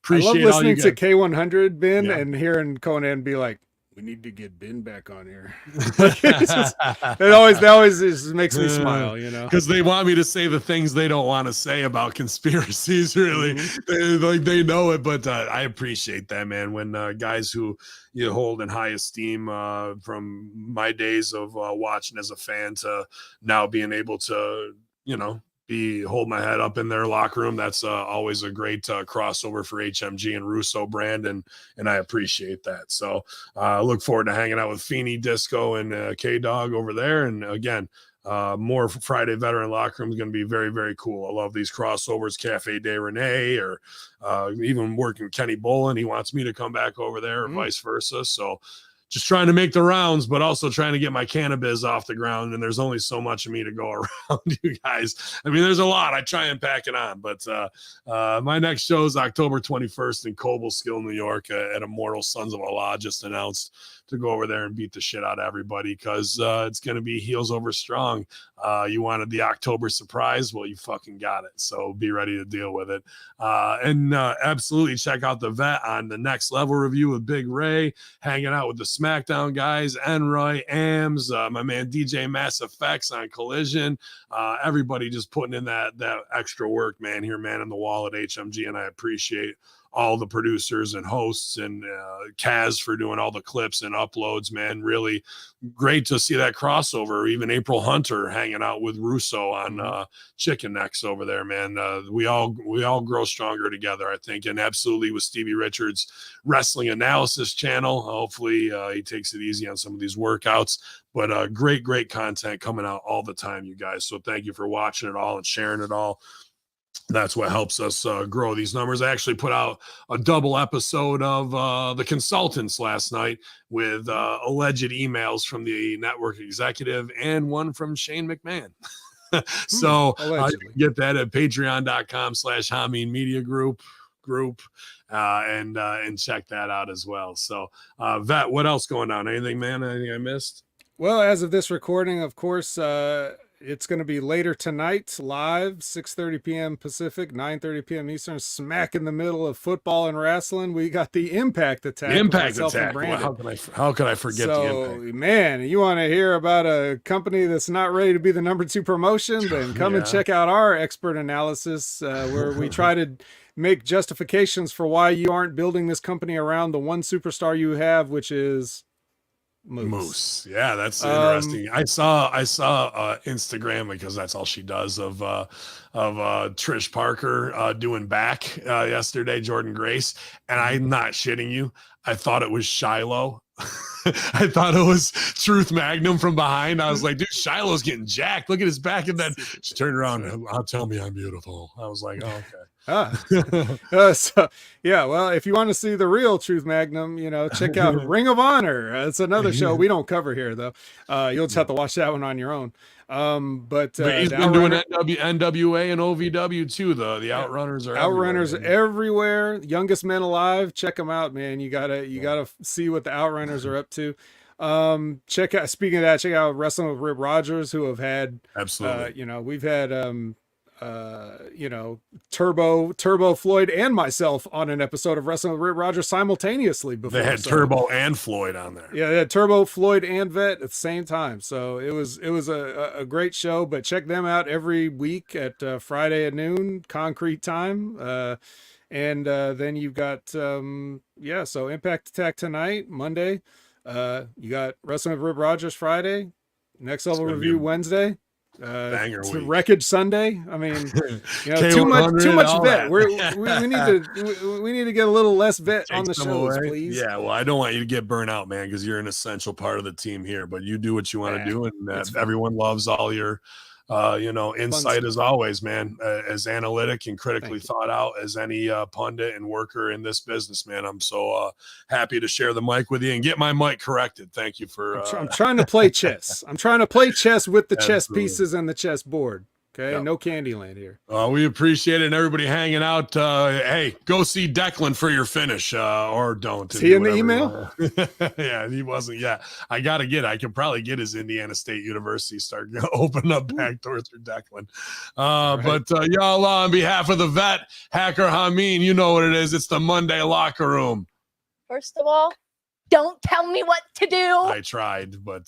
appreciate I love listening to K100, Ben, Yeah. and hearing Conan be like, we need to get Ben back on here. It always just makes me smile, you know, because they want me to say the things they don't want to say about conspiracies. Really, they know it, but I appreciate that, man. When guys who you hold in high esteem from my days of watching as a fan to now being able to, you know, hold my head up in their locker room. That's always a great crossover for HMG and Russo brand, and I appreciate that. So I look forward to hanging out with Feeney, Disco, and K-Dog over there. And again, more Friday Veteran Locker Room is going to be very, very cool. I love these crossovers, Cafe de Rene, or even working Kenny Bolin. He wants me to come back over there, or vice versa. So just trying to make the rounds, but also trying to get my cannabis off the ground. And there's only so much of me to go around, you guys. I mean, there's a lot. I try and pack it on, but my next show is October 21st in Cobleskill, New York, at Immortal Sons of Allah. Just announced to go over there and beat the shit out of everybody, because it's going to be heels over strong. You wanted the October surprise. Well, you fucking got it. So be ready to deal with it. And absolutely check out the Vet on the Next Level review with Big Ray, hanging out with the SmackDown guys, Enroy, Ams, my man DJ Mass Effects on Collision. Everybody just putting in that extra work, man, here, man, on the wall at HMG. And I appreciate all the producers and hosts, and Kaz for doing all the clips and uploads, man. Really great to see that crossover. Even April Hunter hanging out with Russo on Chicken Necks over there, man. We all grow stronger together, I think. And absolutely with Stevie Richards' wrestling analysis channel. Hopefully he takes it easy on some of these workouts, but great content coming out all the time, you guys. So thank you for watching it all and sharing it all. That's what helps us grow these numbers. I actually put out a double episode of The Consultants last night with alleged emails from the network executive and one from Shane McMahon. So get that at patreon.com/Hameen Media Group and check that out as well. So Vet, what else going on? Anything, man? Anything I missed? Well, as of this recording, of course, it's going to be later tonight, live, 6:30 p.m. Pacific, 9:30 p.m. Eastern, smack in the middle of football and wrestling. We got the Impact Attack. Impact Attack. Well, how could I forget the Impact? Man, you want to hear about a company that's not ready to be the number 2 promotion? Then come and check out our expert analysis, where we try to make justifications for why you aren't building this company around the one superstar you have, which is Moose. Yeah, that's interesting. I saw Instagram, because that's all she does, of Trish Parker doing back yesterday, Jordan Grace, and I'm not shitting you, I thought it was Shiloh. I thought it was Truth Magnum from behind. I was like, dude, Shiloh's getting jacked. Look at his back. And then she turned around and, I'll tell me I'm beautiful. I was like, oh, okay. So yeah, well, if you want to see the real Truth Magnum, check out Ring of Honor. It's another show we don't cover here, though. You'll just have to watch that one on your own. But he's been doing NWA and OVW too. The Outrunners are Outrunners everywhere. Youngest men alive. Check them out, man. You gotta see what the Outrunners are up to. Check out Wrestling with Rip Rogers, who have had absolutely. We've had Turbo Floyd and myself on an episode of Wrestling with Rip Rogers simultaneously before. They had Turbo and Floyd on there. Yeah, they had Turbo, Floyd, and Vet at the same time. So it was a great show. But check them out every week at Friday at noon, Concrete Time. And then you've got so Impact Attack tonight, Monday. You got Wrestling with Rip Rogers Friday, Next Level Review Wednesday. Banger week. Wreckage Sunday. I mean, too much vet. We need to get a little less vet on the shows, please. Yeah, well, I don't want you to get burnt out, man, because you're an essential part of the team here. But you do what you want to do, and everyone loves all your insight as always, man. As analytic and critically thought out as any pundit and worker in this business, man. I'm so happy to share the mic with you and get my mic corrected. Thank you for. I'm trying to play chess. I'm trying to play chess with the chess pieces and the chess board. Okay, yep. No Candyland here. We appreciate it, and everybody hanging out. Hey, go see Declan for your finish, or don't. Is he in the email? Yeah, he wasn't. Yeah, I could probably get his Indiana State University start opening up back doors for Declan. Right. But y'all, on behalf of the vet, Hacker Hameen, you know what it is. It's the Monday Locker Room. First of all, don't tell me what to do. I tried, but